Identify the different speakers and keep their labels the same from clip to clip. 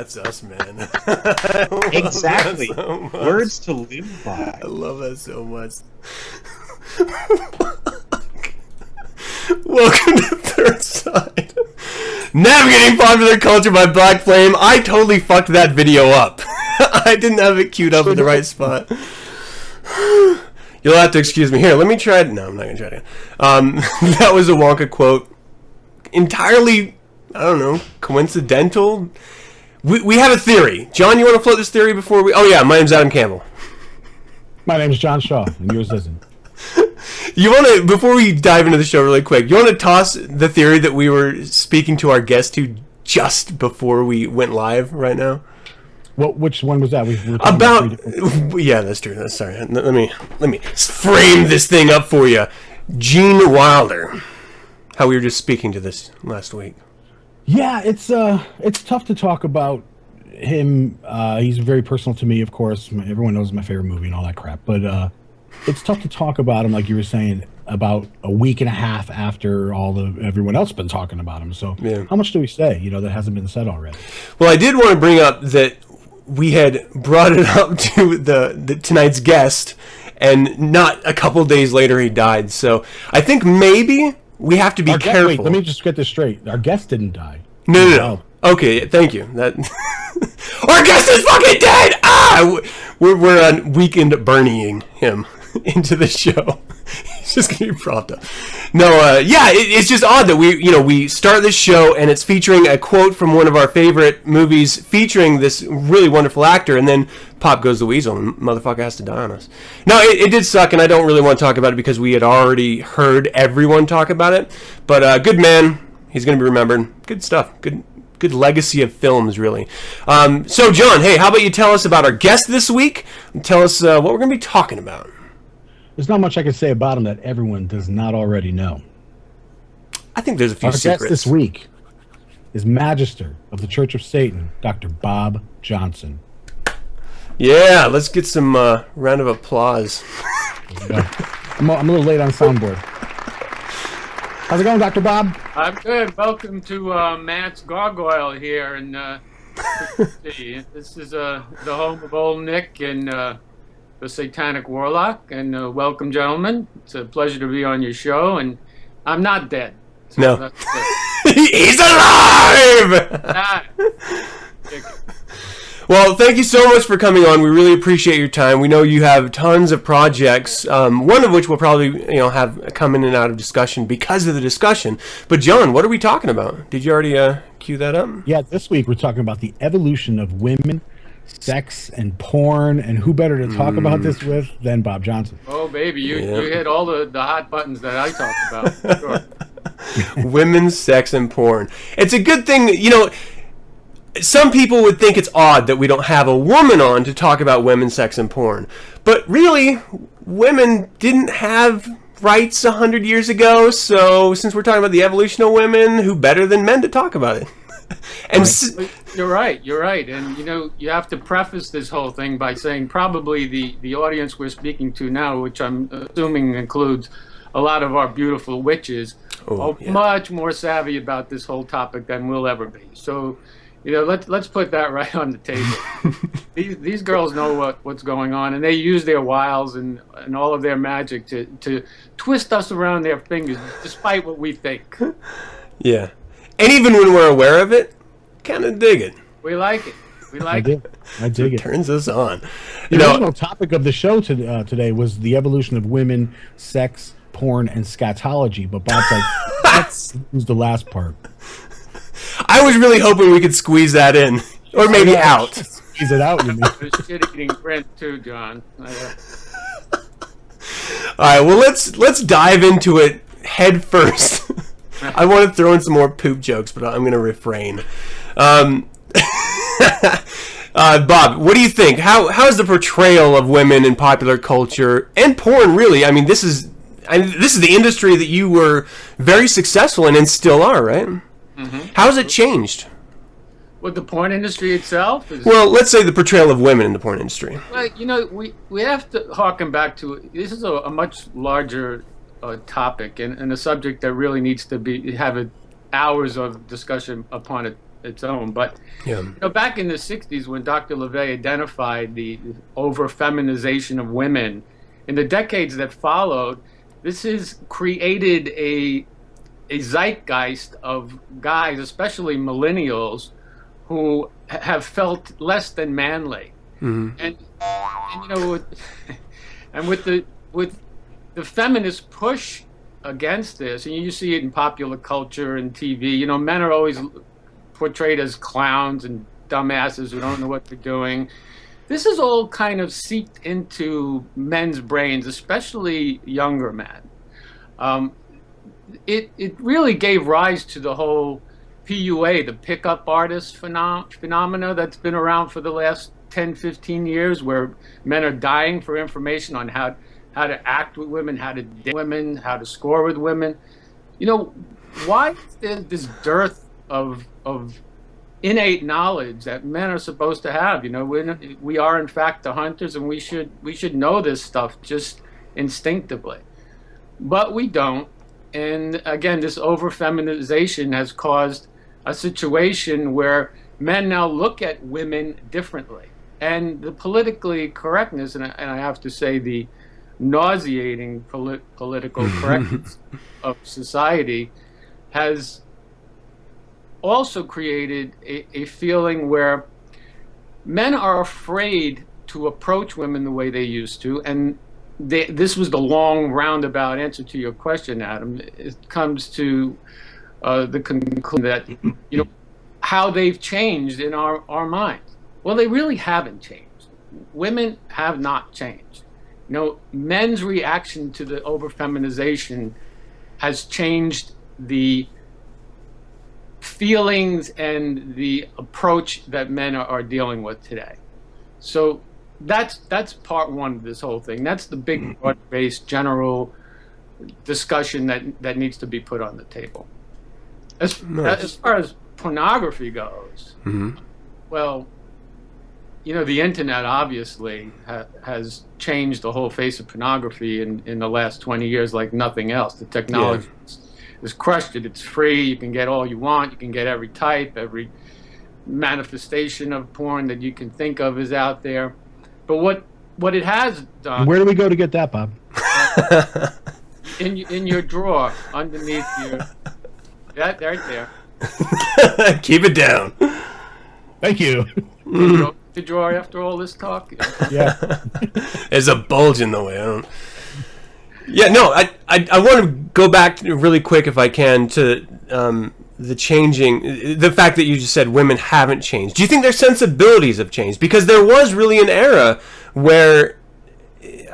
Speaker 1: That's us, man.
Speaker 2: Exactly.
Speaker 1: So
Speaker 2: Words to live by.
Speaker 1: I love that so much. Welcome to Third Side. Navigating popular culture by Black Flame. I totally fucked that video up. I didn't have it queued up in the right spot. You'll have to excuse me. Here, let me try it. No, I'm not going to try it again. That was a Wonka quote. Entirely, I don't know, coincidental. We have a theory. John, you want to float this theory before we... Oh, yeah, my name's Adam Campbell.
Speaker 3: My name's John Shaw, and yours isn't.
Speaker 1: You want to, before we dive into the show really quick, you want to toss the theory that we were speaking to our guest to just before we went live right now?
Speaker 3: Which one was that?
Speaker 1: Yeah, that's true. That's sorry. Let me frame this thing up for you. Gene Wilder. How we were just speaking to this last week.
Speaker 3: Yeah, it's tough to talk about him. He's very personal to me, of course. Everyone knows my favorite movie and all that crap. But it's tough to talk about him, like you were saying, about a week and a half after everyone else been talking about him. So yeah. How much do we say, that hasn't been said already?
Speaker 1: Well, I did want to bring up that we had brought it up to the tonight's guest, and not a couple days later he died. So I think maybe we have to be careful.
Speaker 3: Wait, let me just get this straight. Our guest didn't die.
Speaker 1: No. Okay, thank you. That our guest is fucking dead. We're on weekend Bernieing him into the show. He's just gonna be propped up. No, it's just odd that we start this show and it's featuring a quote from one of our favorite movies featuring this really wonderful actor, and then pop goes the weasel and motherfucker has to die on us. No, it did suck, and I don't really want to talk about it because we had already heard everyone talk about it. But good man, he's gonna be remembered. Good stuff. Good legacy of films, really. So, John, hey, how about you tell us about our guest this week? Tell us what we're going to be talking about.
Speaker 3: There's not much I can say about him that everyone does not already know.
Speaker 1: I think there's a few secrets.
Speaker 3: Our guest this week is Magister of the Church of Satan, Dr. Bob Johnson.
Speaker 1: Yeah, let's get some round of applause.
Speaker 3: I'm a little late on soundboard. How's it going, Dr. Bob?
Speaker 4: I'm good. Welcome to Matt's Gargoyle here in This is the home of old Nick and the Satanic Warlock. And welcome, gentlemen. It's a pleasure to be on your show. And I'm not dead. So
Speaker 1: no. He's alive! Well, thank you so much for coming on. We really appreciate your time. We know you have tons of projects, one of which we'll probably have come in and out of discussion because of the discussion. But John, what are we talking about? Did you already cue that up?
Speaker 3: Yeah, this week we're talking about the evolution of women, sex, and porn, and who better to talk about this with than Bob Johnson?
Speaker 4: Oh, baby, you hit all the hot buttons that I talked about. Sure.
Speaker 1: Women, sex, and porn. It's a good thing, some people would think it's odd that we don't have a woman on to talk about women, sex, and porn. But really, women didn't have rights 100 years ago, so since we're talking about the evolution of women, who better than men to talk about it? And
Speaker 4: You're right. And, you have to preface this whole thing by saying probably the audience we're speaking to now, which I'm assuming includes a lot of our beautiful witches, are much more savvy about this whole topic than we'll ever be. So... let's put that right on the table. These girls know what's going on, and they use their wiles and all of their magic to twist us around their fingers, despite what we think.
Speaker 1: Yeah, and even when we're aware of it, kind of dig it.
Speaker 4: We like it.
Speaker 3: I dig it.
Speaker 1: Turns us on.
Speaker 3: The original topic of the show today was the evolution of women, sex, porn, and scatology. But Bob's like, let's use the last part.
Speaker 1: I was really hoping we could squeeze that in, or maybe out.
Speaker 3: Squeeze it out, you mean?
Speaker 4: Shit-eating print too, John.
Speaker 1: All right, well let's dive into it head first. I want to throw in some more poop jokes, but I'm going to refrain. Bob, what do you think? How is the portrayal of women in popular culture and porn really? I mean, this is the industry that you were very successful in and still are, right? Mm-hmm. How has it changed?
Speaker 4: With the porn industry itself?
Speaker 1: Well, let's say the portrayal of women in the porn industry.
Speaker 4: Well, we have to harken back to, this is a much larger topic and a subject that really needs to have hours of discussion upon it its own. But
Speaker 1: Yeah.
Speaker 4: back in the 60s, when Dr. LaVey identified the over-feminization of women, in the decades that followed, this has created a zeitgeist of guys, especially millennials, who have felt less than manly.
Speaker 1: Mm-hmm.
Speaker 4: And and with the feminist push against this, and you see it in popular culture and TV, men are always portrayed as clowns and dumbasses who don't know what they're doing. This is all kind of seeped into men's brains, especially younger men. It really gave rise to the whole PUA, the pickup artist phenomena that's been around for the last 10, 15 years, where men are dying for information on how to act with women, how to date women, how to score with women. Why is there this dearth of innate knowledge that men are supposed to have? We are in fact the hunters, and we should know this stuff just instinctively, but we don't. And again, this over-feminization has caused a situation where men now look at women differently, and the politically correctness, and I have to say the nauseating political correctness of society has also created a feeling where men are afraid to approach women the way they used to. And this was the long roundabout answer to your question, Adam. It comes to the conclusion that how they've changed in our minds. Well, they really haven't changed. Women have not changed. Men's reaction to the over-feminization has changed the feelings and the approach that men are dealing with today. So that's part one of this whole thing. That's the big, broad-based, general discussion that needs to be put on the table. As far as pornography goes, well, the internet obviously has changed the whole face of pornography in the last 20 years like nothing else. The technology has crushed it. It's free. You can get all you want. You can get every type, every manifestation of porn that you can think of is out there. But what it has done...
Speaker 3: Where do we go to get that, Bob?
Speaker 4: In your drawer, underneath your... That right there.
Speaker 1: Keep it down.
Speaker 3: Thank you.
Speaker 4: The drawer after all this talk?
Speaker 3: Yeah.
Speaker 1: There's a bulge in the way. I want to go back really quick, if I can, to the fact that you just said women haven't changed. Do you think their sensibilities have changed? Because there was really an era where,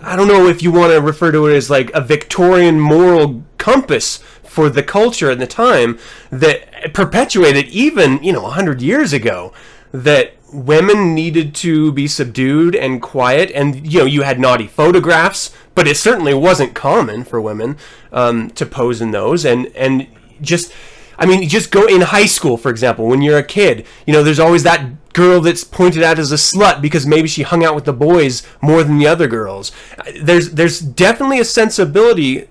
Speaker 1: I don't know if you want to refer to it as like a Victorian moral compass for the culture at the time that perpetuated even 100 years ago, that women needed to be subdued and quiet, and you had naughty photographs, but it certainly wasn't common for women to pose in those, and just go in high school, for example, when you're a kid, there's always that girl that's pointed out as a slut because maybe she hung out with the boys more than the other girls. There's definitely a sensibility,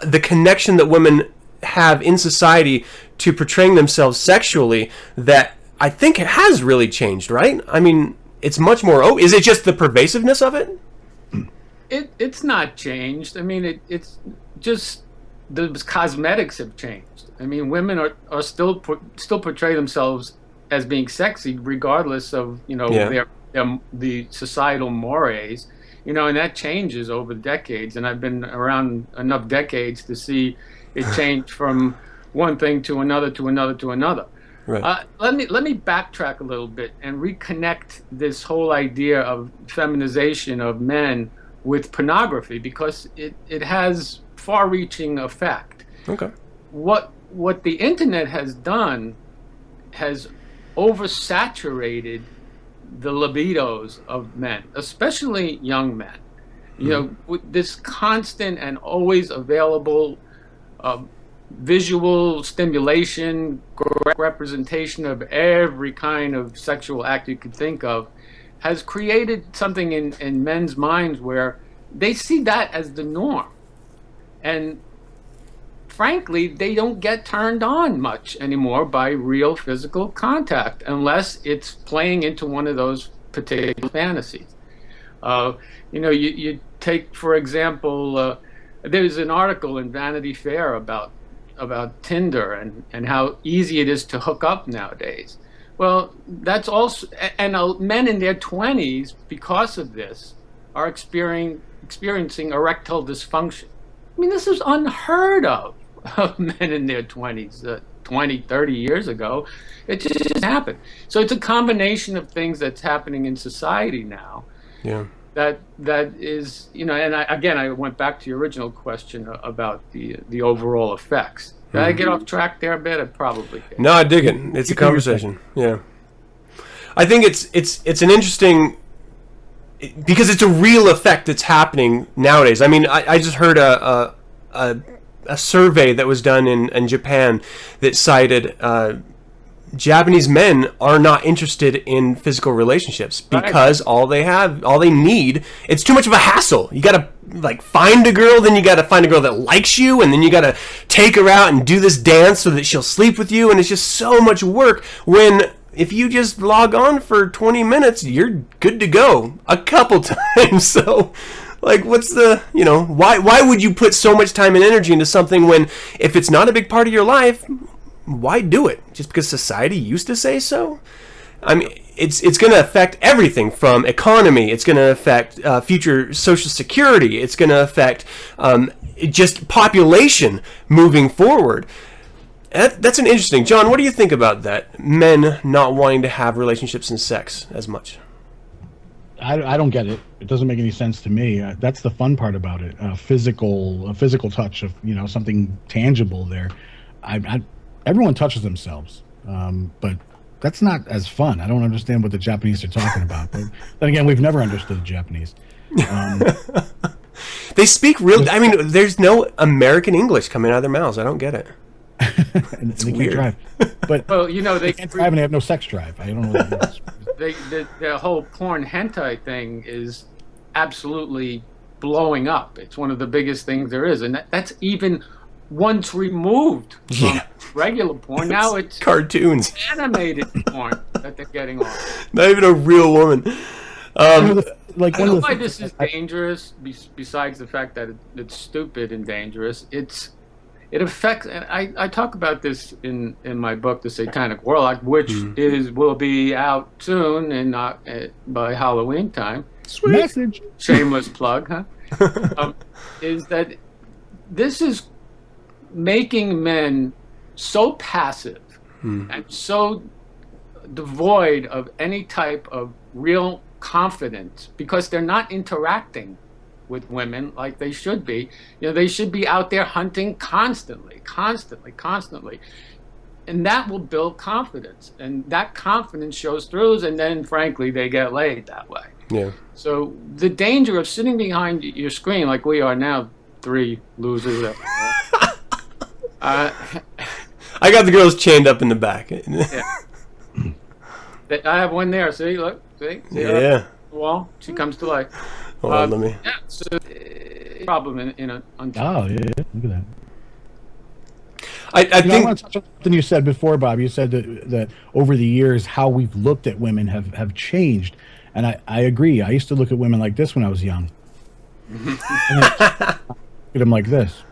Speaker 1: the connection that women have in society to portraying themselves sexually, that I think it has really changed, right? I mean, it's much more... Oh, is it just the pervasiveness of it?
Speaker 4: It's not changed. I mean, it's just the cosmetics have changed. I mean, women are still portray themselves as being sexy, regardless of the societal mores. And that changes over decades. And I've been around enough decades to see it change from one thing to another to another to another.
Speaker 1: Right.
Speaker 4: Let me backtrack a little bit and reconnect this whole idea of feminization of men with pornography, because it has far-reaching effect.
Speaker 1: Okay.
Speaker 4: What the internet has done has oversaturated the libidos of men, especially young men. With this constant and always available visual stimulation, representation of every kind of sexual act you could think of, has created something in men's minds where they see that as the norm. And frankly, they don't get turned on much anymore by real physical contact unless it's playing into one of those particular fantasies. You take, for example, there's an article in Vanity Fair about Tinder and how easy it is to hook up nowadays. Well, that's also, and men in their 20s, because of this, are experiencing erectile dysfunction. I mean, this is unheard of men in their 20s, 20, 30 years ago. It just happened. So it's a combination of things that's happening in society now.
Speaker 1: Yeah.
Speaker 4: That is, and I went back to your original question about the overall effects. Did I get off track there a bit? I probably did.
Speaker 1: No, I dig it. It's a conversation. Yeah. I think it's an interesting, because it's a real effect that's happening nowadays. I mean, I just heard a survey that was done in Japan that cited Japanese men are not interested in physical relationships because all they need, it's too much of a hassle. You gotta find a girl, then you gotta find a girl that likes you, and then you gotta take her out and do this dance so that she'll sleep with you, and it's just so much work. When if you just log on for 20 minutes, you're good to go a couple times. So what's the, why would you put so much time and energy into something when if it's not a big part of your life, why do it? Just because society used to say so? I mean, it's going to affect everything from economy. It's going to affect future social security. It's going to affect just population moving forward. That's an interesting. John, what do you think about that? Men not wanting to have relationships and sex as much.
Speaker 3: I don't get it. It doesn't make any sense to me. That's the fun part about it. A physical touch of something tangible there. Everyone touches themselves, but that's not as fun. I don't understand what the Japanese are talking about. But then again, we've never understood the Japanese.
Speaker 1: They speak real. I mean, there's no American English coming out of their mouths. I don't get it.
Speaker 3: And they can't drive. But they can't drive and they have no sex drive. I don't know what it is.
Speaker 4: The whole porn hentai thing is absolutely blowing up. It's one of the biggest things there is, and that's even once removed from regular porn. Now it's
Speaker 1: cartoons,
Speaker 4: animated porn that they're getting on.
Speaker 1: Not even a real woman.
Speaker 4: I know why this is dangerous. Besides the fact that it's stupid and dangerous, it affects. And I talk about this in my book, The Satanic Warlock, which will be out soon and not by Halloween time.
Speaker 3: Sweet message.
Speaker 4: Shameless plug, huh? Is that this is making men so passive and so devoid of any type of real confidence because they're not interacting with women like they should be. They should be out there hunting constantly. And that will build confidence. And that confidence shows through, and then, frankly, they get laid that way.
Speaker 1: Yeah.
Speaker 4: So the danger of sitting behind your screen like we are now, three losers.
Speaker 1: I got the girls chained up in the back.
Speaker 4: Yeah. I have one there. See, look. See
Speaker 1: yeah.
Speaker 4: The wall. She comes to life.
Speaker 1: Hold on, let me.
Speaker 4: Yeah. So, problem in a.
Speaker 3: Oh yeah, look at that.
Speaker 1: I think.
Speaker 3: I want to touch on something you said before, Bob. You said that over the years, how we've looked at women have changed, and I agree. I used to look at women like this when I was young. Look at them like this.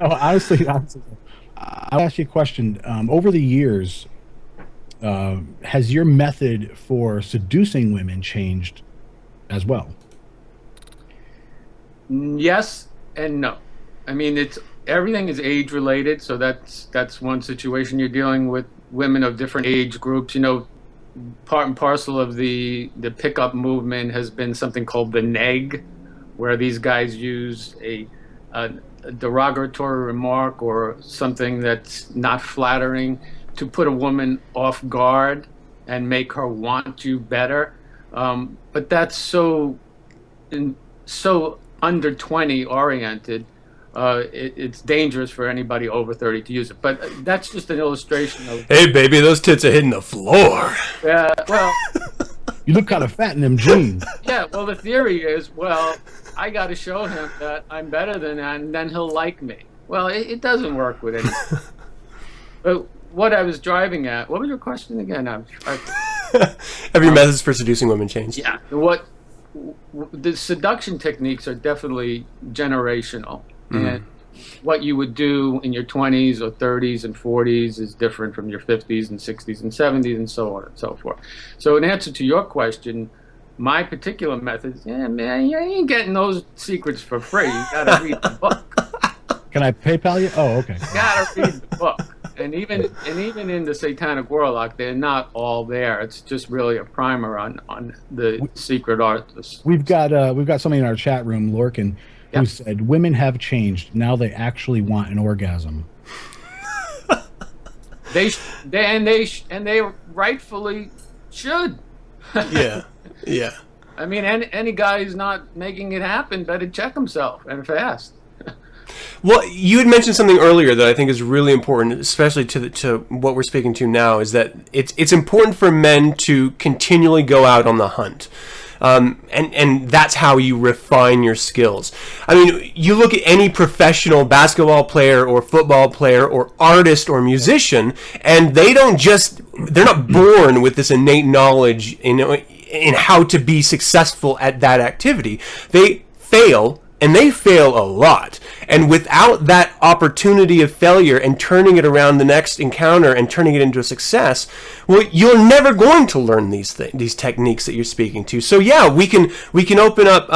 Speaker 3: Honestly, I'll ask you a question. Over the years, has your method for seducing women changed as well?
Speaker 4: Yes and no. I mean, everything is age related, so that's one situation. You're dealing with women of different age groups. Part and parcel of the pickup movement has been something called the neg, where these guys use a derogatory remark or something that's not flattering to put a woman off guard and make her want you better. But that's so under 20 oriented. It's dangerous for anybody over 30 to use it. But that's just an illustration of.
Speaker 1: Hey, baby, those tits are hitting the floor.
Speaker 4: Yeah, well,
Speaker 3: You look kind of fat in them jeans.
Speaker 4: Yeah, well, the theory is, well, I got to show him that I'm better than that, and then he'll like me. Well, it doesn't work with anyone. But what I was driving at, what was your question again?
Speaker 1: Have your methods for seducing women changed?
Speaker 4: Yeah, the seduction techniques are definitely generational. And what you would do in your 20s or 30s and 40s is different from your 50s and 60s and 70s and so on and so forth. So in answer to your question, my particular methods, yeah, man, you ain't getting those secrets for free. You got to read the book.
Speaker 3: Can I PayPal you? Oh, okay.
Speaker 4: You got to read the book. And even in the Satanic Warlock, they're not all there. It's just really a primer on the secret art.
Speaker 3: We've got somebody in our chat room, Lorcan, who said women have changed. Now they actually want an orgasm.
Speaker 4: They rightfully should.
Speaker 1: Yeah.
Speaker 4: I mean, any guy who's not making it happen better check himself, and fast.
Speaker 1: Well, you had mentioned something earlier that I think is really important, especially to what we're speaking to now, is that it's important for men to continually go out on the hunt. And that's how you refine your skills. I mean, you look at any professional basketball player or football player or artist or musician, and they're not born with this innate knowledge in how to be successful at that activity. They fail. And they fail a lot. And without that opportunity of failure and turning it around the next encounter and turning it into a success, well, you're never going to learn these techniques that you're speaking to. So yeah, we can open up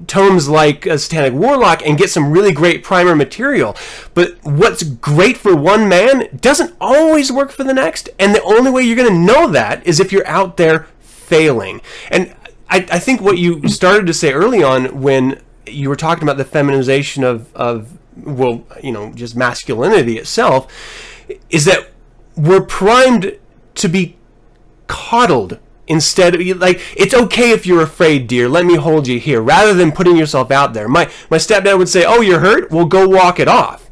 Speaker 1: tomes like Satanic Warlock and get some really great primer material. But what's great for one man doesn't always work for the next. And the only way you're going to know that is if you're out there failing. And I think what you started to say early on when you were talking about the feminization of just masculinity itself, is that we're primed to be coddled instead of, like, it's okay if you're afraid, dear, let me hold you here, rather than putting yourself out there. My stepdad would say, oh, you're hurt? Well, go walk it off.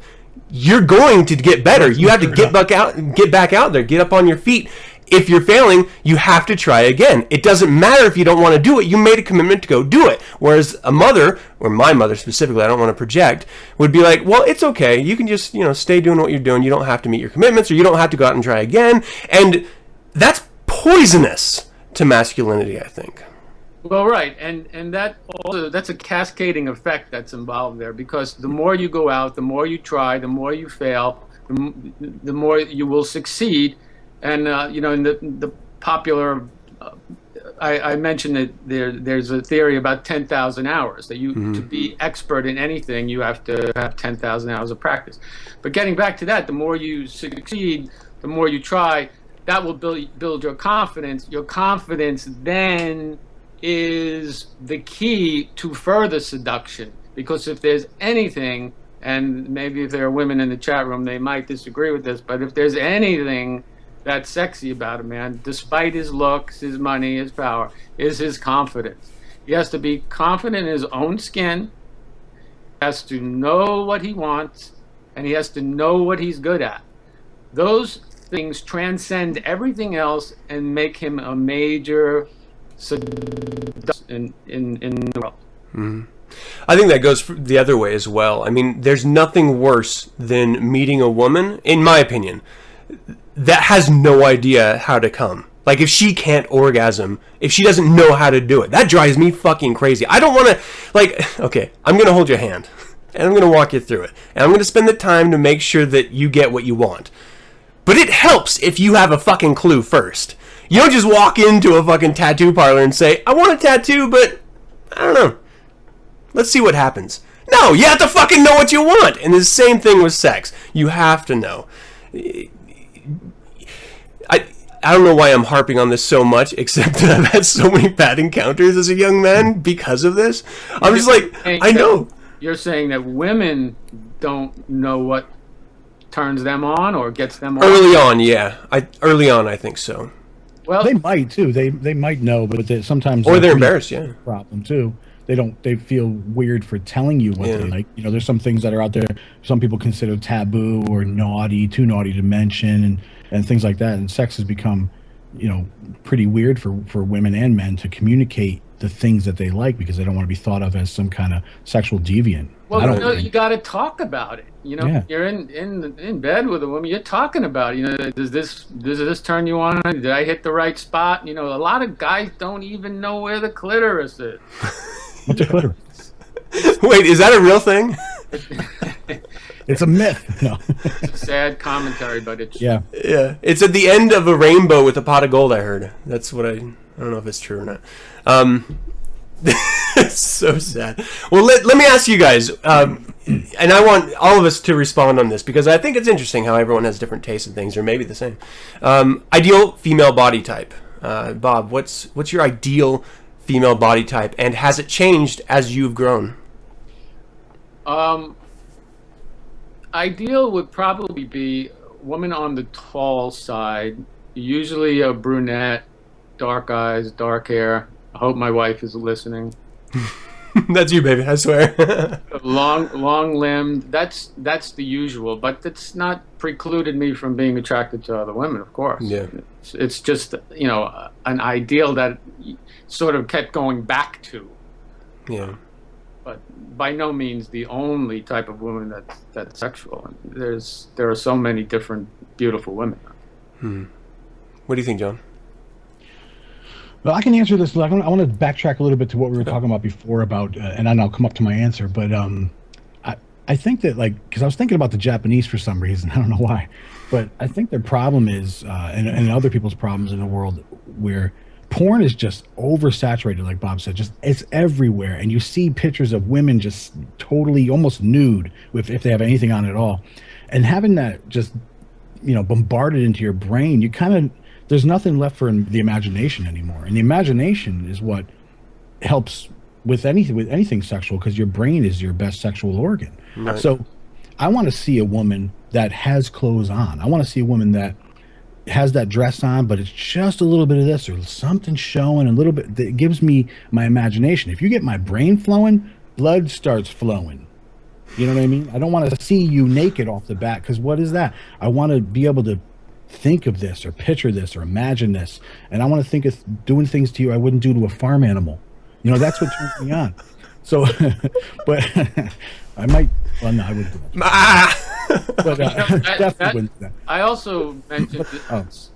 Speaker 1: You're going to get better. You have to get back out there, get up on your feet. If you're failing, you have to try again. It doesn't matter if you don't want to do it. You made a commitment to go do it. Whereas a mother, or my mother specifically, I don't want to project, would be like, well, it's okay. You can just, stay doing what you're doing. You don't have to meet your commitments, or you don't have to go out and try again. And that's poisonous to masculinity, I think.
Speaker 4: Well, right, and that's a cascading effect that's involved there, because the more you go out, the more you try, the more you fail, the more you will succeed. And in the popular, I mentioned that there's a theory about 10,000 hours, that to be expert in anything, you have to have 10,000 hours of practice. But getting back to that, the more you succeed, the more you try, that will build your confidence. Your confidence then is the key to further seduction, because if there's anything, and maybe if there are women in the chat room, they might disagree with this, but if there's anything that's sexy about a man, despite his looks, his money, his power, is his confidence. He has to be confident in his own skin, has to know what he wants, and he has to know what he's good at. Those things transcend everything else and make him a major in the world.
Speaker 1: Mm-hmm. I think that goes the other way as well. I mean, there's nothing worse than meeting a woman, in my opinion, that has no idea how to come. Like, if she can't orgasm, if she doesn't know how to do it, that drives me fucking crazy. I don't want to, okay, I'm going to hold your hand, and I'm going to walk you through it, and I'm going to spend the time to make sure that you get what you want. But it helps if you have a fucking clue first. You don't just walk into a fucking tattoo parlor and say, I want a tattoo, but I don't know. Let's see what happens. No, you have to fucking know what you want. And the same thing with sex. You have to know. I don't know why I'm harping on this so much, except that I've had so many bad encounters as a young man because of this. I'm just like, I know.
Speaker 4: You're saying that women don't know what turns them on or gets them on?
Speaker 1: Early on, yeah. Early on, I think so.
Speaker 3: Well, they might too. They might know, but sometimes
Speaker 1: they're embarrassed. Yeah,
Speaker 3: problem too. They feel weird for telling you what they like. There's some things that are out there some people consider taboo or naughty, too naughty to mention, and things like that. And sex has become pretty weird for women and men to communicate the things that they like because they don't want to be thought of as some kind of sexual deviant.
Speaker 4: Well, you got to talk about it.
Speaker 3: Yeah.
Speaker 4: You're in bed with a woman. You're talking about it. Does this turn you on? Did I hit the right spot? A lot of guys don't even know where the clitoris is.
Speaker 3: What's a clitoris?
Speaker 1: Wait, is that a real thing?
Speaker 3: It's a myth. No.
Speaker 4: It's a sad commentary, but it's
Speaker 3: Yeah.
Speaker 1: Yeah, it's at the end of a rainbow with a pot of gold. I heard. That's what I don't know if it's true or not. It's so sad. Well, let me ask you guys, and I want all of us to respond on this because I think it's interesting how everyone has different tastes in things, or maybe the same. Ideal female body type. Bob, what's your ideal female body type, and has it changed as you've grown?
Speaker 4: Ideal would probably be a woman on the tall side, usually a brunette, dark eyes, dark hair. I hope my wife is listening.
Speaker 1: That's you, baby. I swear.
Speaker 4: long-limbed. That's the usual, but that's not precluded me from being attracted to other women, of course.
Speaker 1: Yeah.
Speaker 4: It's just an ideal that sort of kept going back to.
Speaker 1: Yeah.
Speaker 4: But by no means the only type of woman that's sexual. There are so many different beautiful women.
Speaker 1: What do you think, John?
Speaker 3: Well, I can answer this. I want to backtrack a little bit to what we were talking about before about, and then I'll come up to my answer. But I think that, because I was thinking about the Japanese for some reason. I don't know why. But I think their problem is, and other people's problems in the world, where porn is just oversaturated, like Bob said. Just it's everywhere. And you see pictures of women just totally almost nude, if they have anything on at all. And having that just, bombarded into your brain, you kind of... There's nothing left for the imagination anymore, and the imagination is what helps with anything sexual, because your brain is your best sexual organ.
Speaker 1: Right.
Speaker 3: So, I want to see a woman that has clothes on. I want to see a woman that has that dress on, but it's just a little bit of this or something showing, a little bit that gives me my imagination. If you get my brain flowing, blood starts flowing. You know what I mean? I don't want to see you naked off the bat, because what is that? I want to be able to think of this or picture this or imagine this, and I want to think of doing things to you I wouldn't do to a farm animal. That's what turns me on. So but I might, well, no, I wouldn't do that. But definitely wouldn't do that.
Speaker 4: I also mentioned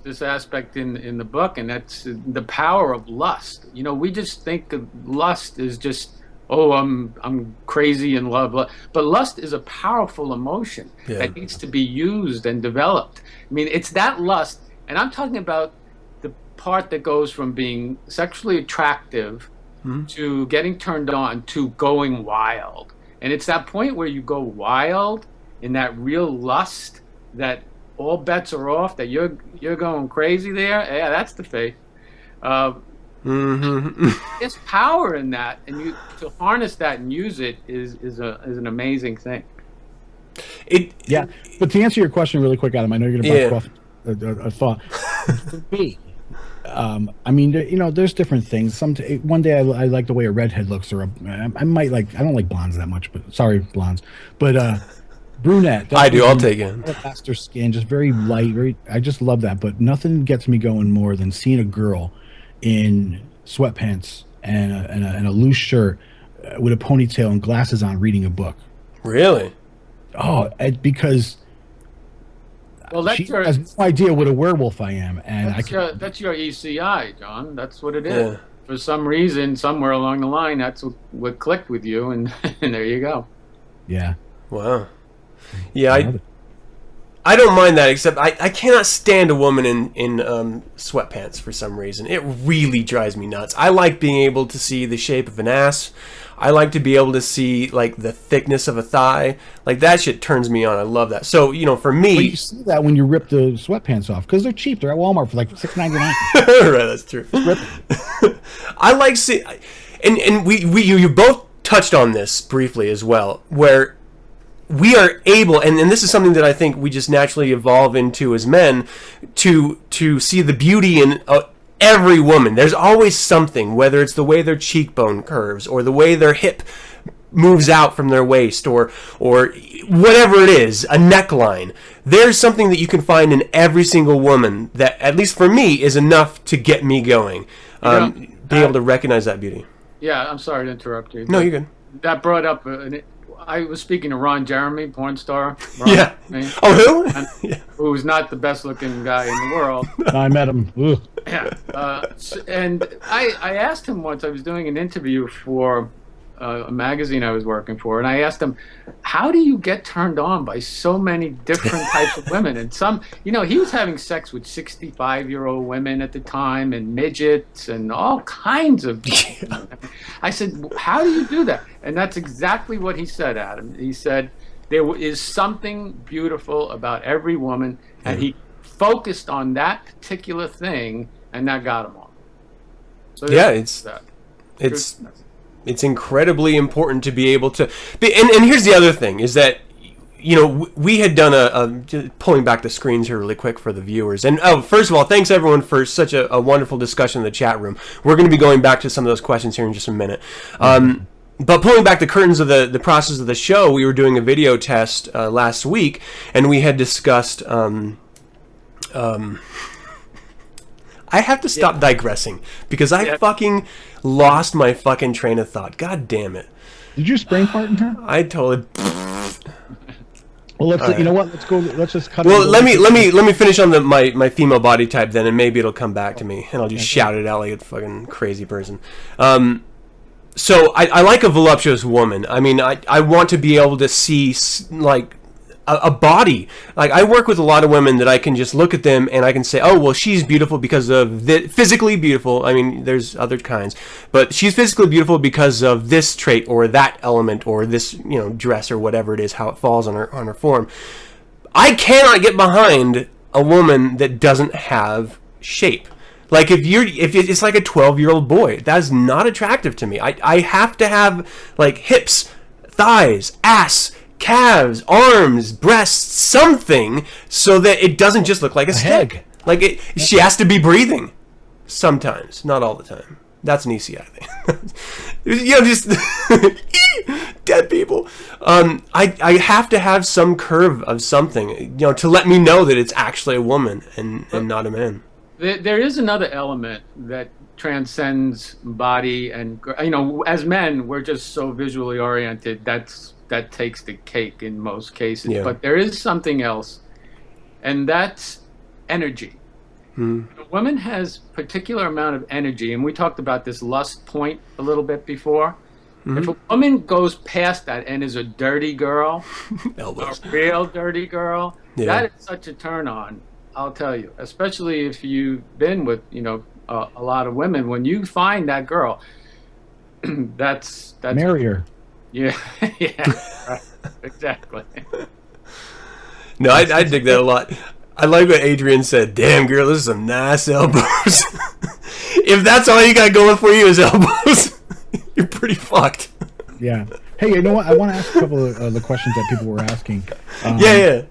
Speaker 4: this aspect in the book, and that's the power of lust. We just think of lust as just, I'm crazy in love, but lust is a powerful emotion that needs to be used and developed. I mean, it's that lust, and I'm talking about the part that goes from being sexually attractive to getting turned on to going wild. And it's that point where you go wild in that real lust that all bets are off, that you're going crazy there. Yeah, that's the faith. There's power in that, and to harness that and use it is an amazing thing.
Speaker 3: But to answer your question really quick, Adam, I know you're going to back off a thought. For me, I mean, there's different things. One day I like the way a redhead looks, or I might like. I don't like blondes that much, but sorry, blondes. But brunette.
Speaker 1: I do. I'll take it.
Speaker 3: Faster skin, just very light. I just love that. But nothing gets me going more than seeing a girl in sweatpants and a loose shirt with a ponytail and glasses on, reading a book.
Speaker 1: Really?
Speaker 3: Oh, because she has no idea what a werewolf I am, and
Speaker 4: that's your ECI, John. That's what it is. For some reason, somewhere along the line, that's what clicked with you, and there you go.
Speaker 3: Yeah.
Speaker 1: Wow. Yeah, I don't mind that, except I cannot stand a woman in sweatpants for some reason. It really drives me nuts. I like being able to see the shape of an ass. I like to be able to see the thickness of a thigh. That shit turns me on. I love that. So, for me...
Speaker 3: Well, you see that when you rip the sweatpants off, because they're cheap. They're at Walmart for $6.99.
Speaker 1: Right, that's true. I like seeing... And you both touched on this briefly as well, where we are able, and this is something that I think we just naturally evolve into as men, to see the beauty in every woman. There's always something, whether it's the way their cheekbone curves or the way their hip moves out from their waist, or whatever it is, a neckline. There's something that you can find in every single woman that, at least for me, is enough to get me going. Being able to recognize that beauty.
Speaker 4: Yeah, I'm sorry to interrupt you.
Speaker 1: No, you're good.
Speaker 4: That brought up, I was speaking to Ron Jeremy, porn star. Ron
Speaker 1: Yeah.
Speaker 4: Jeremy,
Speaker 1: Oh, who? Yeah.
Speaker 4: who's not the best looking guy in the world.
Speaker 3: I met him. Ugh.
Speaker 4: Yeah. And I asked him once, I was doing an interview for a magazine I was working for, and I asked him, how do you get turned on by so many different types of women? And some, he was having sex with 65-year-old women at the time, and midgets, and all kinds of.
Speaker 1: Yeah.
Speaker 4: I said, how do you do that? And that's exactly what he said, Adam. He said, there is something beautiful about every woman, and he focused on that particular thing, and that got him on. So
Speaker 1: Yeah, it's incredibly important to be able to be, and here's the other thing is that we had done pulling back the screens here really quick for the viewers, and first of all, thanks everyone for such a wonderful discussion in the chat room. We're going to be going back to some of those questions here in just a minute. But pulling back the curtains of the process of the show, we were doing a video test last week, and we had discussed I have to stop digressing because I fucking lost my fucking train of thought. God damn it.
Speaker 3: Did you sprain part in her?
Speaker 1: I totally.
Speaker 3: Well, let's. You know what? Let's go. Let's just cut.
Speaker 1: Well, let me finish on my female body type then, and maybe it'll come back to me, and I'll just shout it out like a fucking crazy person. So I like a voluptuous woman. I mean, I want to be able to see like a body. Like, I work with a lot of women that I can just look at them and I can say, oh, well, she's beautiful because of physically beautiful. I mean, there's other kinds, but she's physically beautiful because of this trait or that element or this, dress or whatever it is, how it falls on her form. I cannot get behind a woman that doesn't have shape. Like, if it's like a 12-year-old boy, that's not attractive to me. I have to have like hips, thighs, ass, calves, arms, breasts, something, so that it doesn't just look like a stick. Like, she has to be breathing sometimes, not all the time. That's an ECI thing. Just dead people. I have to have some curve of something, to let me know that it's actually a woman and not a man.
Speaker 4: There is another element that transcends body, and as men, we're just so visually oriented. That takes the cake in most cases. Yeah. But there is something else, and that's energy. A woman has particular amount of energy, and we talked about this lust point a little bit before. If a woman goes past that and is a dirty girl, a real dirty girl, that is such a turn on, I'll tell you. Especially if you've been with, a lot of women. When you find that girl, that's
Speaker 3: marry her.
Speaker 4: Yeah, yeah, right. Exactly.
Speaker 1: No, I dig that a lot. I like what Adrian said. Damn, girl, this is some nice elbows. If that's all you got going for you is elbows, you're pretty fucked.
Speaker 3: Yeah. Hey, you know what? I want to ask a couple of the questions that people were asking.
Speaker 1: Yeah.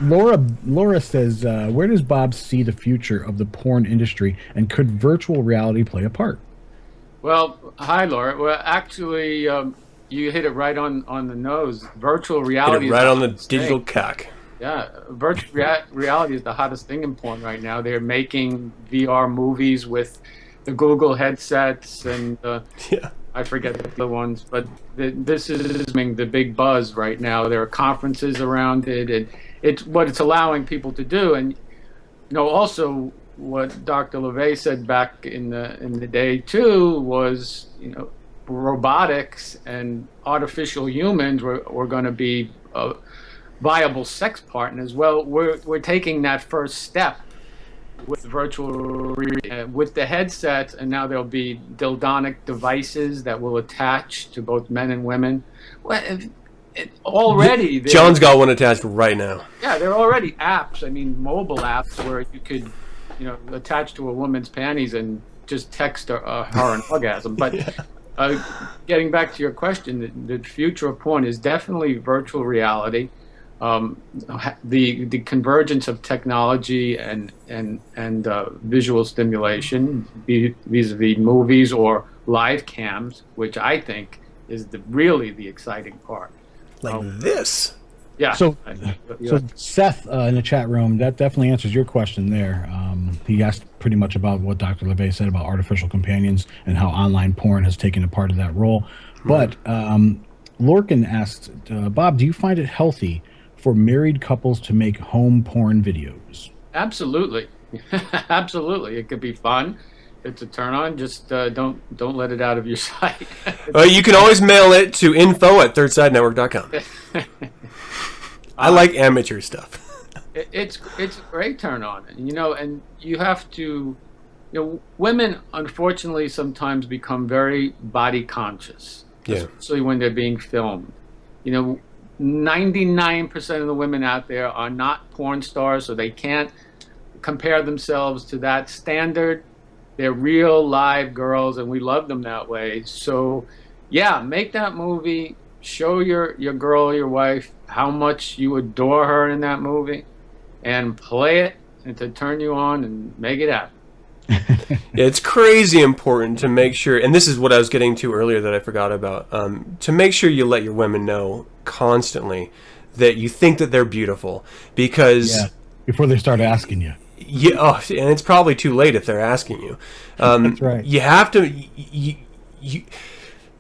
Speaker 3: Laura says, where does Bob see the future of the porn industry, and could virtual reality play a part?
Speaker 4: Well, hi, Laura. Well, actually, you hit it right on the nose. Virtual reality.
Speaker 1: Hit it right on the digital cock.
Speaker 4: Yeah, virtual reality is the hottest thing in porn right now. They're making VR movies with the Google headsets and I forget the other ones, but this is the big buzz right now. There are conferences around it, and it's what it's allowing people to do. And also what Dr. LeVay said back in the day too was, robotics and artificial humans were going to be viable sex partners. Well, we're taking that first step with with the headsets, and now there'll be dildonic devices that will attach to both men and women. Well, already
Speaker 1: John's got one attached right now.
Speaker 4: Yeah, there are already apps. I mean, mobile apps where you could, attach to a woman's panties and just text her an orgasm. But getting back to your question, the future of porn is definitely virtual reality. The convergence of technology and visual stimulation vis-a-vis movies or live cams, which I think is really the exciting part.
Speaker 1: Like this.
Speaker 4: Yeah.
Speaker 3: So,
Speaker 4: Yeah.
Speaker 3: so Seth in the chat room, that definitely answers your question there. He asked pretty much about what Dr. LeVay said about artificial companions and how online porn has taken a part of that role. But Lorcan asked, Bob, do you find it healthy for married couples to make home porn videos?
Speaker 4: Absolutely. Absolutely. It could be fun. It's a turn on. Just don't let it out of your sight.
Speaker 1: You can always mail it to info@thirdsidenetwork.com. I like amateur stuff.
Speaker 4: It's a great turn on, and you have to, women unfortunately sometimes become very body conscious, especially when they're being filmed. 99% of the women out there are not porn stars, so they can't compare themselves to that standard. They're real live girls, and we love them that way. So, yeah, make that movie. Show your girl, your wife, how much you adore her in that movie, and play it and to turn you on and make it happen.
Speaker 1: It's crazy important to make sure, and this is what I was getting to earlier that I forgot about, to make sure you let your women know constantly that you think that they're beautiful, because
Speaker 3: before they start asking you.
Speaker 1: Yeah, and it's probably too late if they're asking you.
Speaker 3: That's right.
Speaker 1: You have to.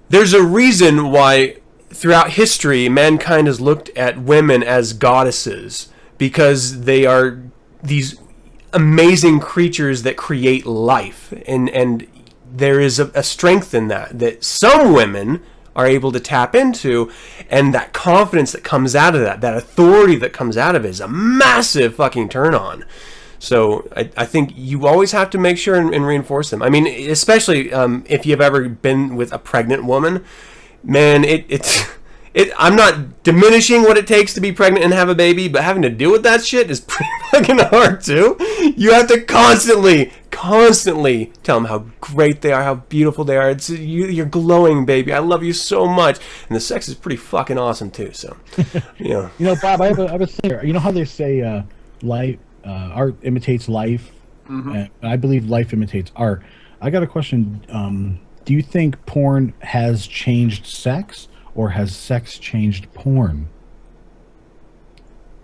Speaker 1: There's a reason why throughout history mankind has looked at women as goddesses, because they are these amazing creatures that create life, and there is a strength in that some women are able to tap into, and that confidence that comes out of that authority that comes out of it is a massive fucking turn on. So I think you always have to make sure and reinforce them. I mean, especially if you've ever been with a pregnant woman, man, I'm not diminishing what it takes to be pregnant and have a baby, but having to deal with that shit is pretty fucking hard too. You have to constantly tell them how great they are, how beautiful they are. You're glowing, baby. I love you so much, and the sex is pretty fucking awesome too. So,
Speaker 3: Bob, I have a thing. You know how they say art imitates life?
Speaker 4: Mm-hmm.
Speaker 3: And I believe life imitates art. I got a question. Do you think porn has changed sex, or has sex changed porn?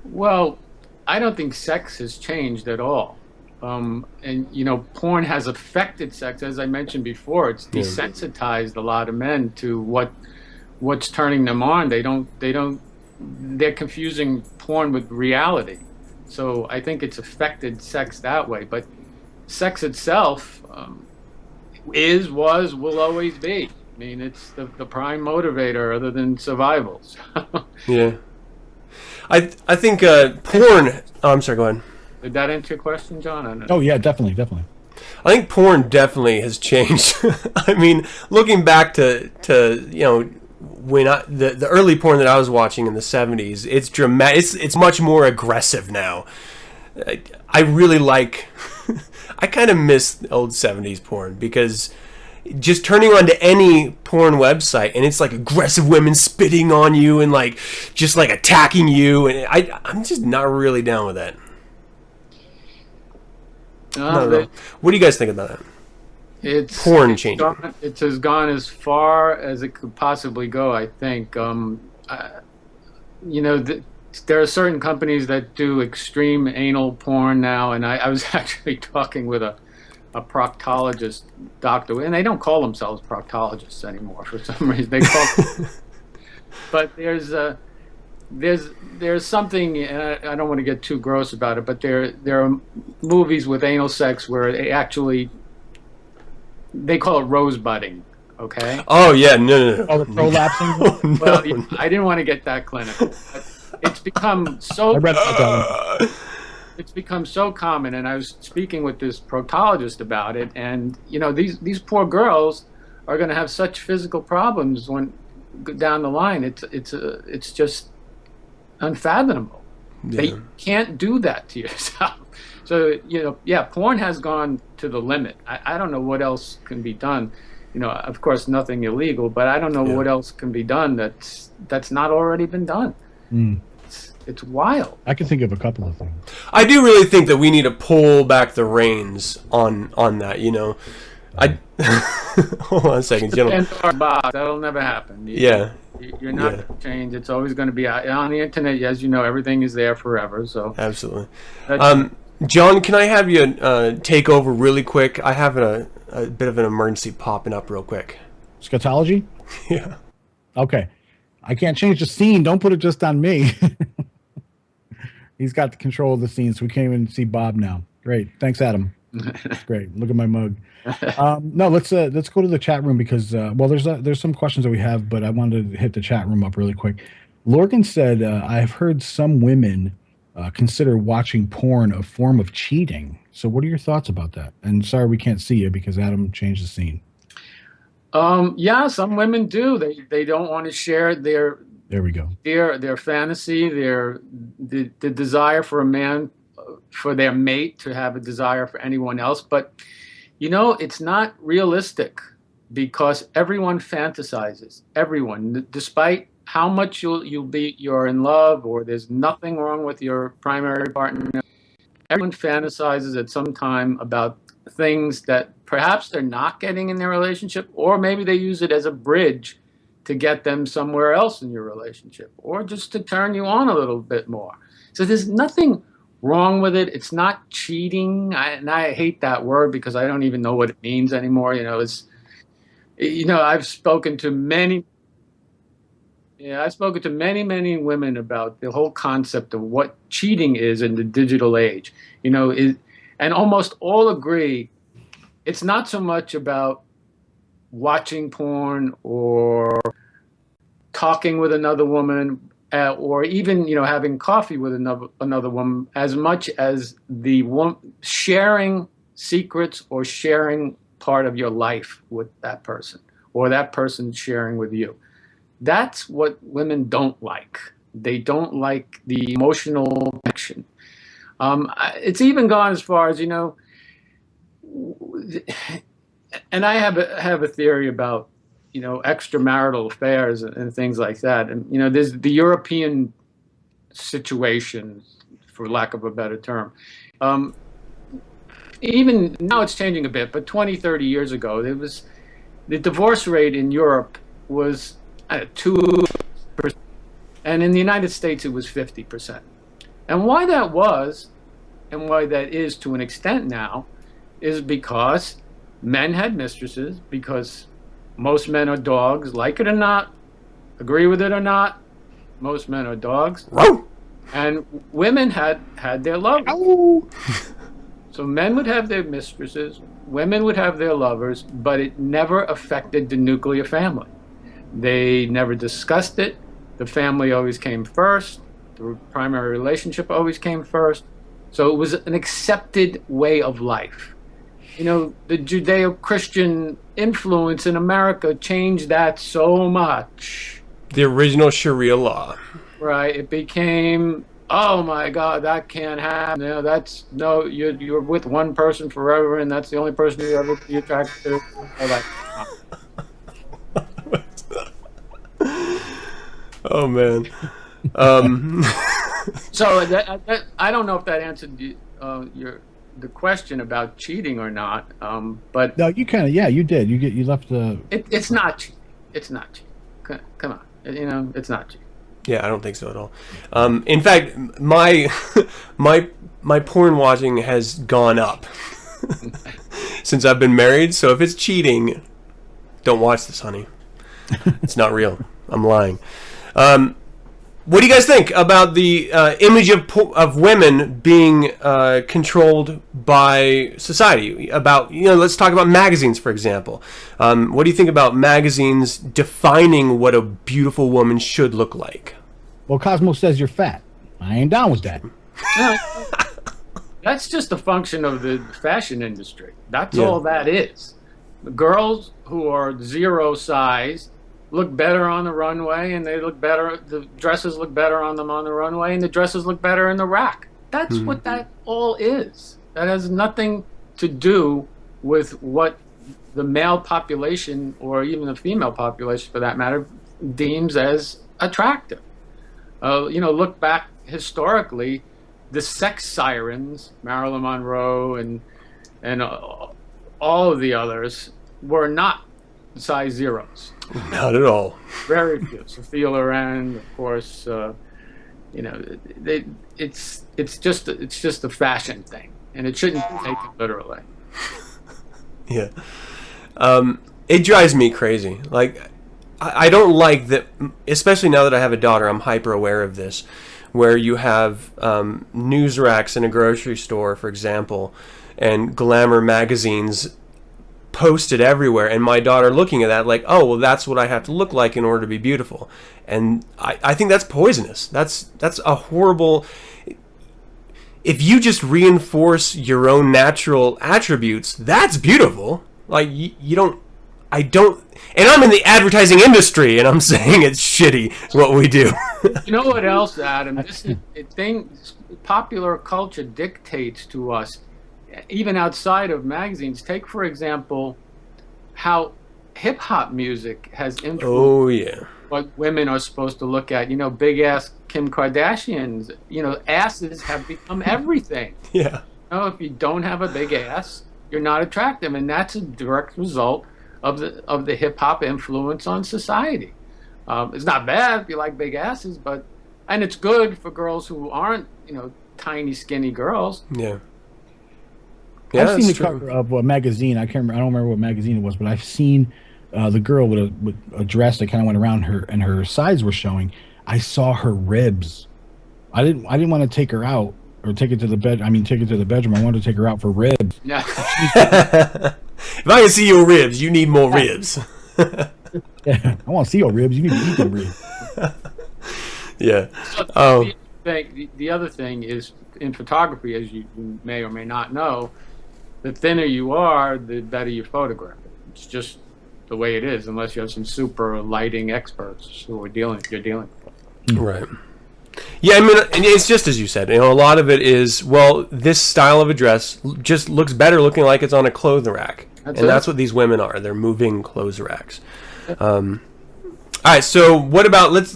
Speaker 4: Well, I don't think sex has changed at all. And porn has affected sex, as I mentioned before. It's desensitized a lot of men to what's turning them on. They're confusing porn with reality. So I think it's affected sex that way. But sex itself will always be. I mean, it's the prime motivator other than survival.
Speaker 1: Yeah. I think porn... Oh, I'm sorry, go ahead.
Speaker 4: Did that answer your question, John? I don't know.
Speaker 3: Oh, yeah, definitely.
Speaker 1: I think porn definitely has changed. I mean, looking back to when the early porn that I was watching in the 70s, it's dramatic. It's much more aggressive now. I really like. I kind of miss the old 70s porn, because just turning on to any porn website and it's like aggressive women spitting on you and just attacking you, and I'm just not really down with that. What do you guys think about that?
Speaker 4: It's
Speaker 1: porn changing.
Speaker 4: It's gone as far as it could possibly go, I think. There are certain companies that do extreme anal porn now, and I was actually talking with a proctologist doctor, and they don't call themselves proctologists anymore for some reason. They call but there's something, and I don't want to get too gross about it, but there are movies with anal sex where they call it rosebudding, okay?
Speaker 1: Oh, yeah, no.
Speaker 3: Oh, the prolapsing?
Speaker 4: Well, I didn't want to get that clinical. But it's become so...
Speaker 3: I read about that.
Speaker 4: It's become so common, and I was speaking with this proctologist about it, and, these poor girls are going to have such physical problems when down the line. It's just unfathomable.
Speaker 1: Yeah.
Speaker 4: They can't do that to yourself. So, porn has gone to the limit. I don't know what else can be done. Of course, nothing illegal, but I don't know what else can be done that's not already been done.
Speaker 3: Mm.
Speaker 4: It's wild.
Speaker 3: I can think of a couple of things.
Speaker 1: I do really think that we need to pull back the reins on that, I hold on a second, gentlemen.
Speaker 4: Pandora's box, that'll never happen.
Speaker 1: Yeah.
Speaker 4: You're not
Speaker 1: Yeah.
Speaker 4: going to change. It's always going to be out on the internet. As you know, everything is there forever. So
Speaker 1: Absolutely.
Speaker 4: that's-
Speaker 1: John, can I have you take over really quick? I have a bit of an emergency popping up real quick.
Speaker 3: Scatology?
Speaker 1: Yeah.
Speaker 3: Okay. I can't change the scene. Don't put it just on me. He's got the control of the scene, so we can't even see Bob now. Great. Thanks, Adam. That's great. Look at my mug. No, let's go to the chat room because there's some questions that we have, but I wanted to hit the chat room up really quick. Lorgan said, I've heard some women consider watching porn a form of cheating. So what are your thoughts about that? And sorry we can't see you because Adam changed the scene.
Speaker 4: Yeah, some women do. They don't want to share their
Speaker 3: There we go.
Speaker 4: their fantasy, the desire for a man, for their mate to have a desire for anyone else. But it's not realistic because everyone fantasizes. Everyone, despite how much you're in love or there's nothing wrong with your primary partner, everyone fantasizes at some time about things that perhaps they're not getting in their relationship, or maybe they use it as a bridge to get them somewhere else in your relationship, or just to turn you on a little bit more. So there's nothing wrong with it. It's not cheating. And I hate that word because I don't even know what it means anymore. I've spoken to many women about the whole concept of what cheating is in the digital age. And almost all agree it's not so much about watching porn or talking with another woman or even having coffee with another woman as much as the sharing secrets or sharing part of your life with that person or that person sharing with you. That's what women don't like. They don't like the emotional connection. It's even gone as far as, and I have a theory about, extramarital affairs and things like that. And, there's the European situation, for lack of a better term. Even now it's changing a bit, but 20, 30 years ago, the divorce rate in Europe was 2%, and in the United States it was 50%. And why that was, and why that is to an extent now, is because men had mistresses, because most men are dogs, like it or not, agree with it or not, most men are dogs. And women had their lovers. So men would have their mistresses, women would have their lovers, but it never affected the nuclear family. They never discussed it. The family always came first. The primary relationship always came first. So it was an accepted way of life. The Judeo-Christian influence in America changed that so much.
Speaker 1: The original Sharia law.
Speaker 4: Right. It became, oh my God, that can't happen. You're with one person forever, and that's the only person you ever be attracted to.
Speaker 1: Oh man.
Speaker 4: So I don't know if that answered the question about cheating or not. But
Speaker 3: No, you kind of, yeah, you did. You left the.
Speaker 4: It's not cheating. It's not cheating. Come on, it's not cheating.
Speaker 1: Yeah, I don't think so at all. In fact, my porn watching has gone up since I've been married. So if it's cheating, don't watch this, honey. It's not real. I'm lying. What do you guys think about the image of women being controlled by society? About, let's talk about magazines, for example. What do you think about magazines defining what a beautiful woman should look like?
Speaker 3: Well, Cosmo says you're fat. I ain't down with that.
Speaker 4: That's just a function of the fashion industry. That's all that is. The girls who are zero size look better on the runway, and they look better. The dresses look better on them on the runway, and the dresses look better in the rack. That's what that all is. That has nothing to do with what the male population, or even the female population for that matter, deems as attractive. Look back historically, the sex sirens, Marilyn Monroe and all of the others were not size zeros.
Speaker 1: Not at all.
Speaker 4: Very few. Sophia Loren, of course. It's just a fashion thing, and it shouldn't be taken literally.
Speaker 1: Yeah. It drives me crazy. Like, I don't like that, especially now that I have a daughter, I'm hyper aware of this, where you have news racks in a grocery store, for example, and glamour magazines posted everywhere, and my daughter looking at that like, oh, well, that's what I have to look like in order to be beautiful. And I think that's poisonous. That's a horrible... If you just reinforce your own natural attributes, that's beautiful. Like, you don't... I don't... And I'm in the advertising industry, and I'm saying it's shitty what we do.
Speaker 4: You know what else, Adam? Popular culture dictates to us, even outside of magazines. Take, for example, how hip-hop music has influenced what women are supposed to look at. Big-ass Kim Kardashians, asses have become everything.
Speaker 1: Yeah.
Speaker 4: If you don't have a big ass, you're not attractive, and that's a direct result of the hip-hop influence on society. It's not bad if you like big asses, and it's good for girls who aren't, tiny, skinny girls.
Speaker 1: Yeah.
Speaker 3: I've seen the cover of a magazine. I don't remember what magazine it was, but I've seen the girl with a dress that kind of went around her, and her sides were showing. I saw her ribs. I didn't want to take her out or take it to the bed. I mean, take it to the bedroom. I wanted to take her out for ribs.
Speaker 4: Yeah.
Speaker 1: If I can see your ribs, you need more ribs.
Speaker 3: Yeah, I want to see your ribs. You need to eat them ribs.
Speaker 1: Yeah.
Speaker 4: So the other thing is, in photography, as you may or may not know, the thinner you are, the better you photograph. It's just the way it is, unless you have some super lighting experts who you're dealing with.
Speaker 1: Right. Yeah, I mean, and it's just as you said. A lot of it is, well, this style of a dress just looks better looking like it's on a clothes rack, that's what these women are. They're moving clothes racks. All right, so what about let's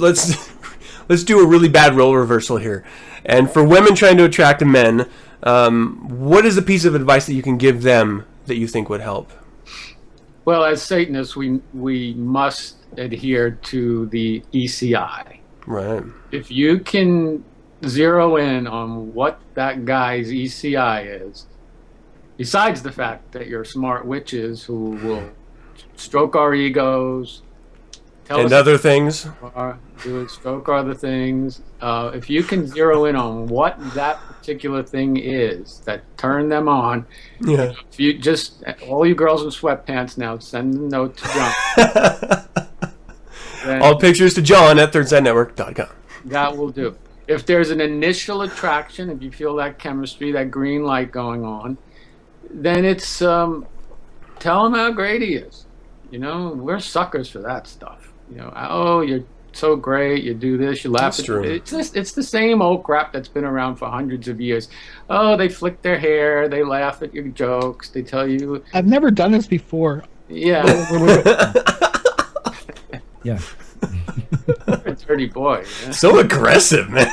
Speaker 1: do a really bad role reversal here. And for women trying to attract men, what is a piece of advice that you can give them that you think would help?
Speaker 4: Well, as Satanists, we must adhere to the ECI.
Speaker 1: Right.
Speaker 4: If you can zero in on what that guy's ECI is, besides the fact that you're smart witches who will stroke our egos, tell
Speaker 1: and
Speaker 4: us
Speaker 1: other things,
Speaker 4: stroke other things. If you can zero in on what that particular thing is that turned them on,
Speaker 1: yeah.
Speaker 4: If you just, all you girls in sweatpants now, send a note to John.
Speaker 1: All pictures to John at thirdsidetnetwork.com.
Speaker 4: That will do. If there's an initial attraction, if you feel that chemistry, that green light going on, then it's tell him how great he is. We're suckers for that stuff. Oh, you're so great, you do this, you laugh.
Speaker 1: That's true.
Speaker 4: It's the same old crap that's been around for hundreds of years. Oh, they flick their hair, they laugh at your jokes, they tell you.
Speaker 3: I've never done this before.
Speaker 4: Yeah.
Speaker 3: Yeah.
Speaker 4: You're a dirty boy. Yeah?
Speaker 1: So aggressive, man.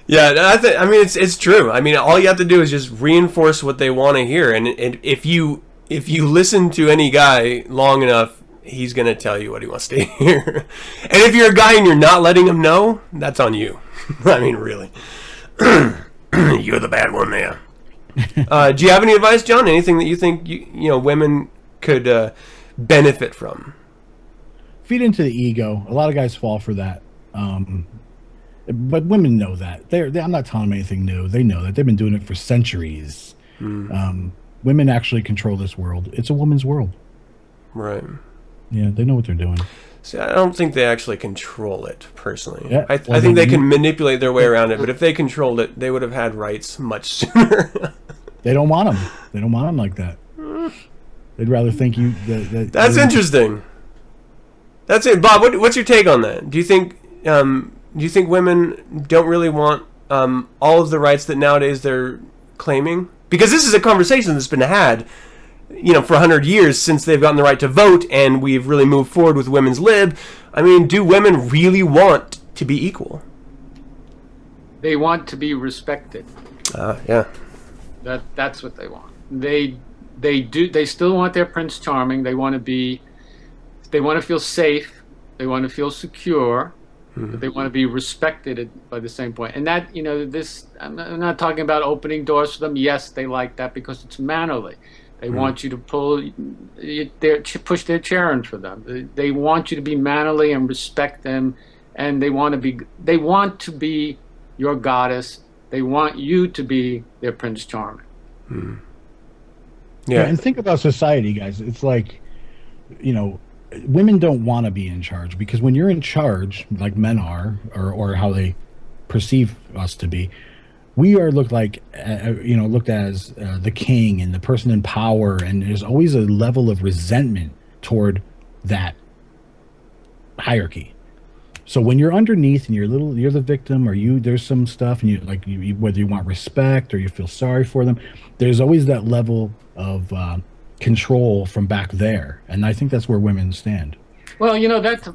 Speaker 1: Yeah, I mean, it's true. I mean, all you have to do is just reinforce what they want to hear, and if you listen to any guy long enough, he's gonna tell you what he wants to hear. And if you're a guy and you're not letting him know, that's on you. I mean, really, you're the bad one there. Do you have any advice, John? Anything that you think women could benefit from?
Speaker 3: Feed into the ego. A lot of guys fall for that. But women know that. I'm not telling them anything new. They know that. They've been doing it for centuries. Women actually control this world. It's a woman's world.
Speaker 1: Right.
Speaker 3: Yeah, they know what they're doing.
Speaker 1: See, I don't think they actually control it, personally.
Speaker 3: Yeah.
Speaker 1: I think they can manipulate their way around it, but if they controlled it, they would have had rights much sooner.
Speaker 3: They don't want them. They don't want them like that. They'd rather think you...
Speaker 1: That's interesting. That's it. Bob, what's your take on that? Do you think women don't really want all of the rights that nowadays they're claiming? Because this is a conversation that's been had, for 100 years since they've gotten the right to vote, and we've really moved forward with women's lib. I mean, do women really want to be equal?
Speaker 4: They want to be respected.
Speaker 1: Yeah.
Speaker 4: That's what they want. They still want their Prince Charming. They want to feel safe. They want to feel secure. But they want to be respected by the same point. And that, I'm not talking about opening doors for them. Yes, they like that because it's mannerly. They want you to push their chair in for them. They want you to be mannerly and respect them, and they want to be your goddess. They want you to be their Prince Charming.
Speaker 3: Yeah, and think about society, guys. It's like, women don't want to be in charge, because when you're in charge, like men are, or how they perceive us to be, we are looked as the king and the person in power, and there's always a level of resentment toward that hierarchy. So when you're underneath and you're the victim, or there's some stuff, and you whether you want respect or you feel sorry for them, there's always that level of control from back there, and I think that's where women stand.
Speaker 4: Well, that's a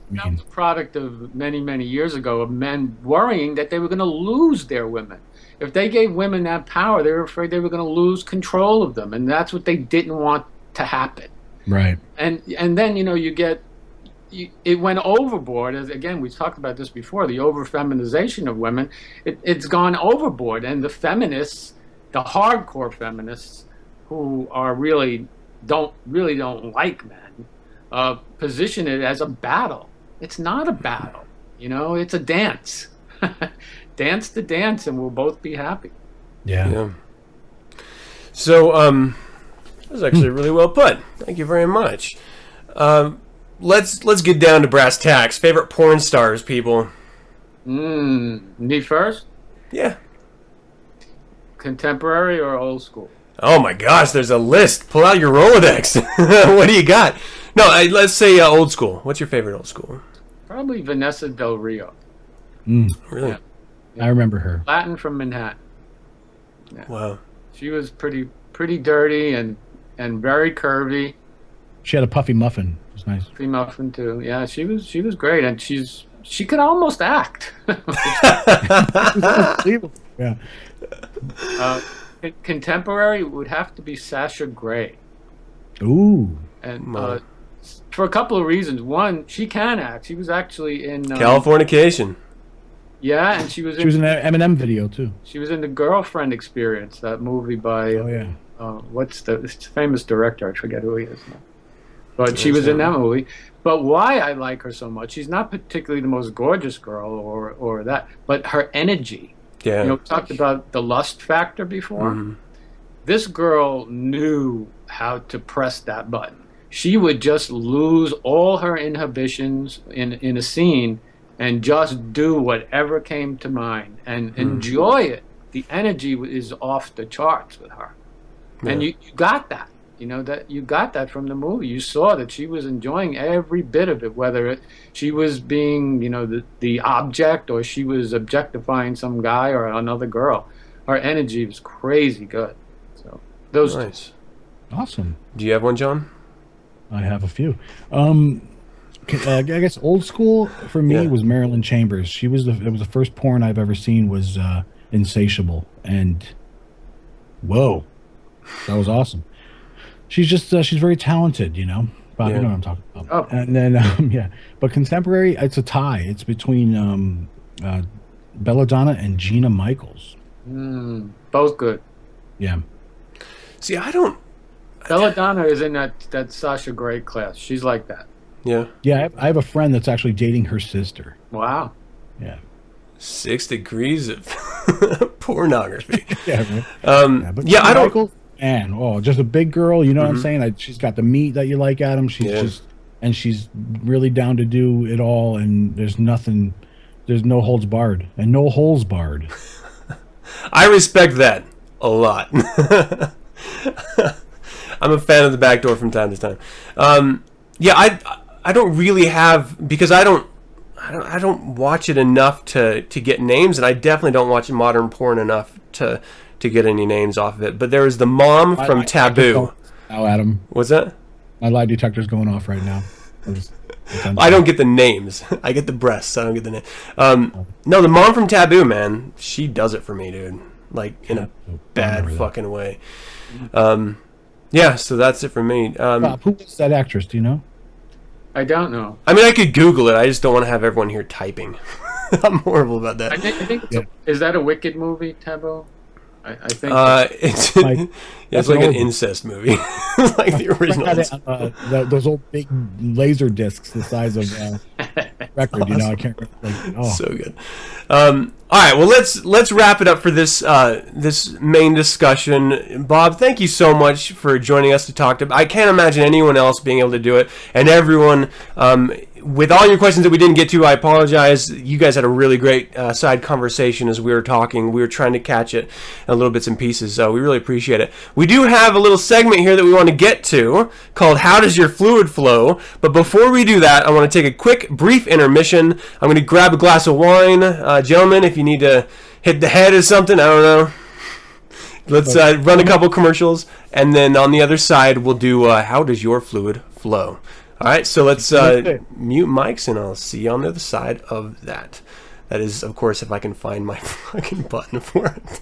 Speaker 4: product of many, many years ago of men worrying that they were going to lose their women. If they gave women that power, they were afraid they were going to lose control of them, and that's what they didn't want to happen.
Speaker 3: Right.
Speaker 4: And then it went overboard. As again, we talked about this before, the over-feminization of women. It's gone overboard, and the feminists, the hardcore feminists, who are really don't like men, position it as a battle. It's not a battle, it's a dance. Dance the dance, and we'll both be happy.
Speaker 1: Yeah. So that was actually really well put. Thank you very much. Let's get down to brass tacks. Favorite porn stars, people.
Speaker 4: Me first?
Speaker 1: Yeah.
Speaker 4: Contemporary or old school?
Speaker 1: Oh my gosh, there's a list. Pull out your Rolodex. What do you got? No, let's say old school. What's your favorite old school?
Speaker 4: Probably Vanessa Del Rio.
Speaker 1: Really?
Speaker 4: Yeah.
Speaker 3: I remember her.
Speaker 4: Latin from Manhattan. Yeah.
Speaker 1: Wow.
Speaker 4: She was pretty dirty and very curvy.
Speaker 3: She had a puffy muffin. It was nice.
Speaker 4: Puffy muffin too. Yeah, she was great, and she could almost act.
Speaker 3: Yeah.
Speaker 4: Contemporary would have to be Sasha Grey.
Speaker 3: Ooh.
Speaker 4: And for a couple of reasons. One, she can act. She was actually in
Speaker 1: Californication.
Speaker 4: Yeah, and she was in
Speaker 3: an Eminem video too.
Speaker 4: She was in the Girlfriend Experience, that movie by what's the famous director? I forget who he is now. But she was in that movie. But why I like her so much, she's not particularly the most gorgeous girl or that, but her energy.
Speaker 1: Yeah.
Speaker 4: We talked about the lust factor before. This girl knew how to press that button. She would just lose all her inhibitions in a scene and just do whatever came to mind and enjoy it. The energy is off the charts with her. Yeah. And you got that. That you got that from the movie. You saw that she was enjoying every bit of it, whether she was being, the object, or she was objectifying some guy or another girl. Her energy was crazy good. So those
Speaker 1: nice.
Speaker 3: Awesome.
Speaker 1: Do you have one, John?
Speaker 3: I have a few. I guess old school for me was Marilyn Chambers. It was the first porn I've ever seen was Insatiable, and whoa, that was awesome. She's just she's very talented, Bob, you know what I'm talking about.
Speaker 4: Oh.
Speaker 3: And then but contemporary, it's a tie. It's between Belladonna and Gina Michaels.
Speaker 4: Both good.
Speaker 3: Yeah.
Speaker 1: See, I don't.
Speaker 4: Belladonna is in that Sasha Grey class. She's like that.
Speaker 1: Yeah.
Speaker 3: Yeah, I have a friend that's actually dating her sister.
Speaker 4: Wow.
Speaker 3: Yeah.
Speaker 1: 6 degrees of pornography.
Speaker 3: Yeah, right.
Speaker 1: But I don't.
Speaker 3: Michael, man, just a big girl. You know what I'm saying? She's got the meat that you like, Adam. She's she's really down to do it all. And there's no holds barred and no holes barred.
Speaker 1: I respect that a lot. I'm a fan of the back door from time to time. I don't really have, because I don't watch it enough to get names, and I definitely don't watch modern porn enough to get any names off of it. But there is the mom from Taboo.
Speaker 3: Now, Adam.
Speaker 1: What's that?
Speaker 3: My lie detector's going off right now.
Speaker 1: I don't get the names. I get the breasts. I don't get the name. No, the mom from Taboo, man, she does it for me, dude. like in a
Speaker 3: Yeah,
Speaker 1: bad
Speaker 3: that.
Speaker 1: fucking way. Yeah, so that's it for me.
Speaker 3: Bob, who was that actress? Do you know?
Speaker 4: I don't know.
Speaker 1: I mean, I could Google it. I just don't want to have everyone here typing. I'm horrible about that.
Speaker 4: I think is that a Wicked movie, Tabo? I think
Speaker 1: It's
Speaker 3: Like,
Speaker 1: it's
Speaker 3: that's
Speaker 1: like
Speaker 3: an
Speaker 1: an
Speaker 3: old-
Speaker 1: incest movie, like the original.
Speaker 3: Those old big laser discs the size of record. You know, I can't.
Speaker 1: So good. All right, well let's wrap it up for this this main discussion. Bob, thank you so much for joining us to talk to. I can't imagine anyone else being able to do it, and everyone. With all your questions that we didn't get to, I apologize. You guys had a really great side conversation as we were talking. We were trying to catch it in little bits and pieces, so we really appreciate it. We do have a little segment here that we want to get to called How Does Your Fluid Flow? But before we do that, I want to take a quick, brief intermission. I'm going to grab a glass of wine. Gentlemen, if you need to hit the head or something, I don't know. Let's run a couple commercials, and then on the other side, we'll do How Does Your Fluid Flow? All right, so let's mute mics, and I'll see you on the other side of that. That is, of course, if I can find my fucking button for it.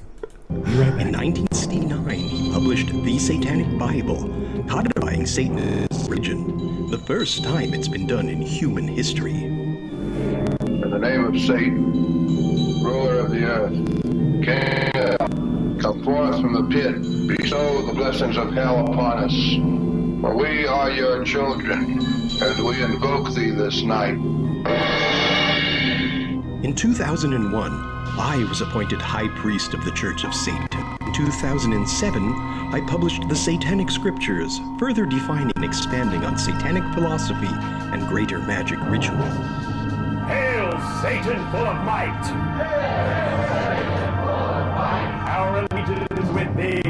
Speaker 5: In 1969, he published The Satanic Bible, codifying Satanist religion, the first time it's been done in human history.
Speaker 6: In the name of Satan, ruler of the earth, Campbell, come forth from the pit, bestow the blessings of hell upon us. For we are your children, and we invoke thee this night.
Speaker 5: In 2001, I was appointed High Priest of the Church of Satan. In 2007, I published the Satanic Scriptures, further defining and expanding on Satanic philosophy and greater magic ritual.
Speaker 7: Hail, Satan full of might! Hail, Satan full of might! Our allegiance is with thee!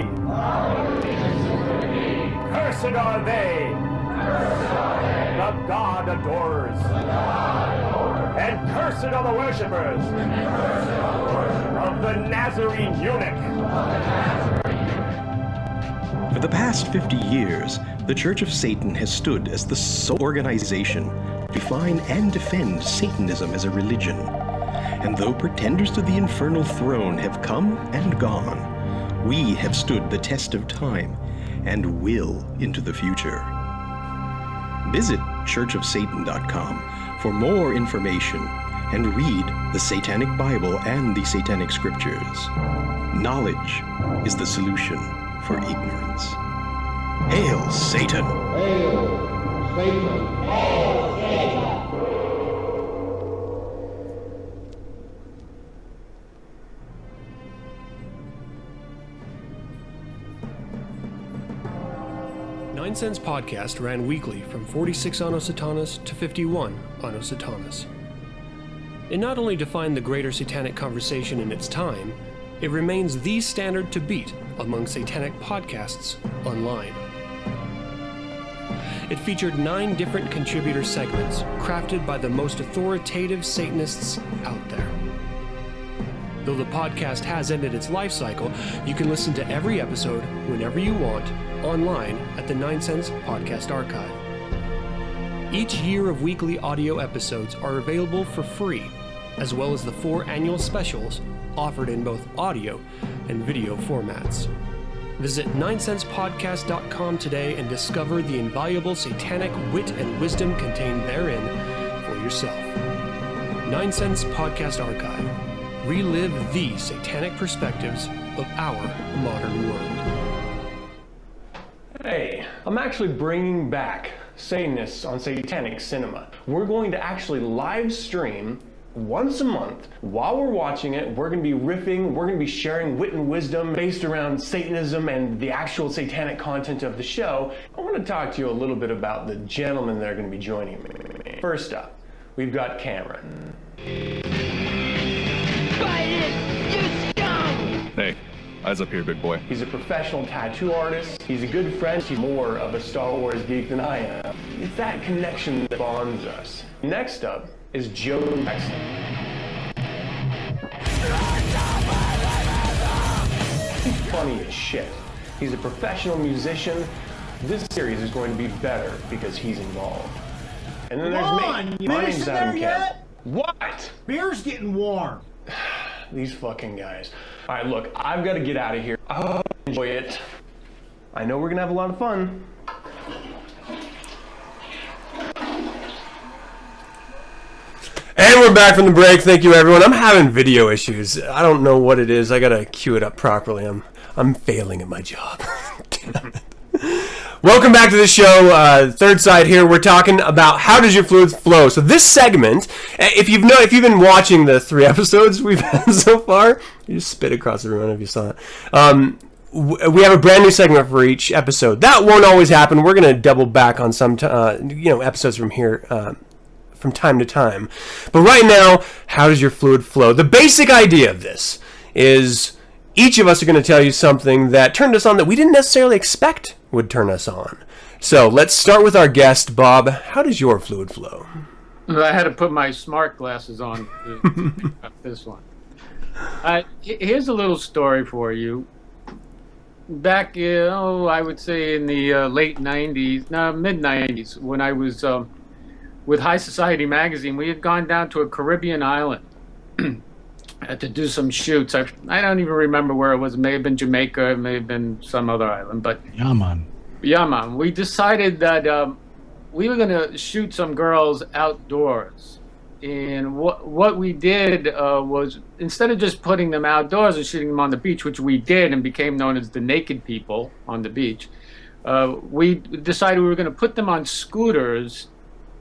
Speaker 7: Cursed are they! The God adorers! And cursed are the worshippers! Of the Nazarene eunuch!
Speaker 5: For the past 50 years, the Church of Satan has stood as the sole organization to define and defend Satanism as a religion. And though pretenders to the infernal throne have come and gone, we have stood the test of time and will into the future. Visit churchofsatan.com for more information and read the Satanic Bible and the Satanic Scriptures. Knowledge is the solution for ignorance. Hail Satan!
Speaker 8: Hail Satan! Hail Satan!
Speaker 1: 9 Cents Podcast ran weekly from 46 Anno Satanas to 51 Anno Satanas. It not only defined the greater satanic conversation in its time, it remains the standard to beat among satanic podcasts online. It featured 9 different contributor segments crafted by the most authoritative Satanists out there. Though the podcast has ended its life cycle, you can listen to every episode whenever you want online at the 9 Cents Podcast Archive. Each year of weekly audio episodes are available for free, as well as the 4 annual specials offered in both audio and video formats. Visit 9centspodcast.com today and discover the invaluable satanic wit and wisdom contained therein for yourself. 9 Cents Podcast Archive. Relive the satanic perspectives of our modern world. Hey, I'm actually bringing back Satanists on Satanic Cinema. We're going to actually live stream once a month. While we're watching it, we're going to be riffing, we're going to be sharing wit and wisdom based around Satanism and the actual satanic content of the show. I want to talk to you a little bit about the gentlemen that are going to be joining me. First up, we've got Cameron.
Speaker 9: Hey, eyes up here, big boy.
Speaker 1: He's a professional tattoo artist. He's a good friend. He's more of a Star Wars geek than I am. It's that connection that bonds us. Next up is Joe Jackson. He's funny as shit. He's a professional musician. This series is going to be better because he's involved. And then there's me. My name's Adam Campbell. What?
Speaker 7: Beer's getting warm.
Speaker 1: These fucking guys. All right, look, I've got to get out of here. Oh, enjoy it. I know we're going to have a lot of fun. And we're back from the break. Thank you, everyone. I'm having video issues. I don't know what it is. I got to cue it up properly. I'm failing at my job. Damn it. Welcome back to the show. Third side here. We're talking about how does your fluid flow. So this segment, if you've been watching the 3 episodes we've had so far, you just spit across the room. I don't know if you saw it. We have a brand new segment for each episode. That won't always happen. We're going to double back on some, episodes from here, from time to time. But right now, how does your fluid flow? The basic idea of this is each of us are going to tell you something that turned us on that we didn't necessarily expect would turn us on. So let's start with our guest, Bob. How does your fluid flow?
Speaker 4: I had to put my smart glasses on to pick up this one. Here's a little story for you. Back, I would say in the late 90s, mid 90s, when I was with High Society magazine, we had gone down to a Caribbean island to do some shoots. I don't even remember where it was. It may have been Jamaica. It may have been some other island. But
Speaker 3: yeah, man.
Speaker 4: We decided that we were going to shoot some girls outdoors. And what we did was, instead of just putting them outdoors and shooting them on the beach, which we did and became known as the naked people on the beach, we decided we were going to put them on scooters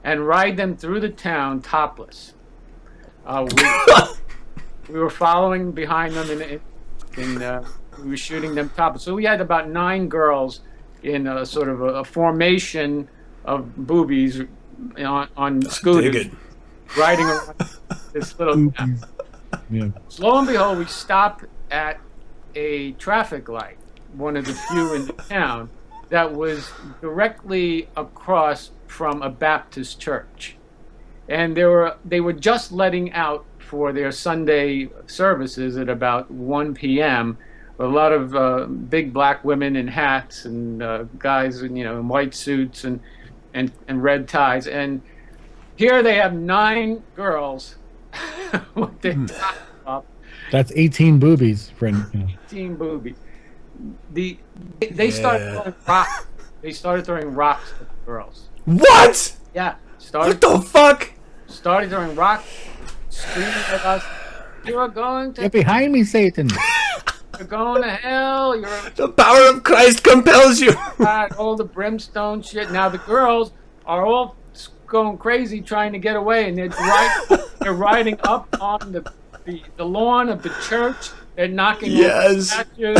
Speaker 4: and ride them through the town topless. We were following behind them and we were shooting them topless. So we had about 9 girls in a sort of a formation of boobies on scooters, riding around this little town. Yeah. Lo and behold, we stopped at a traffic light, one of the few in the town, that was directly across from a Baptist church. And they were just letting out for their Sunday services at about 1 p.m. A lot of big black women in hats and guys in white suits and red ties. And here they have 9 girls with their top up.
Speaker 3: That's 18 boobies, friend.
Speaker 4: 18 boobies. They started throwing rocks. They started throwing rocks at the girls.
Speaker 1: What?
Speaker 4: Yeah.
Speaker 1: What the fuck?
Speaker 4: Started throwing rocks, screaming at us. You are going to.
Speaker 3: Get behind me, Satan.
Speaker 4: You're going to hell.
Speaker 1: The power of Christ compels you.
Speaker 4: All the brimstone shit. Now the girls are all going crazy trying to get away, and they're riding up on the lawn of the church. They're knocking over the statues.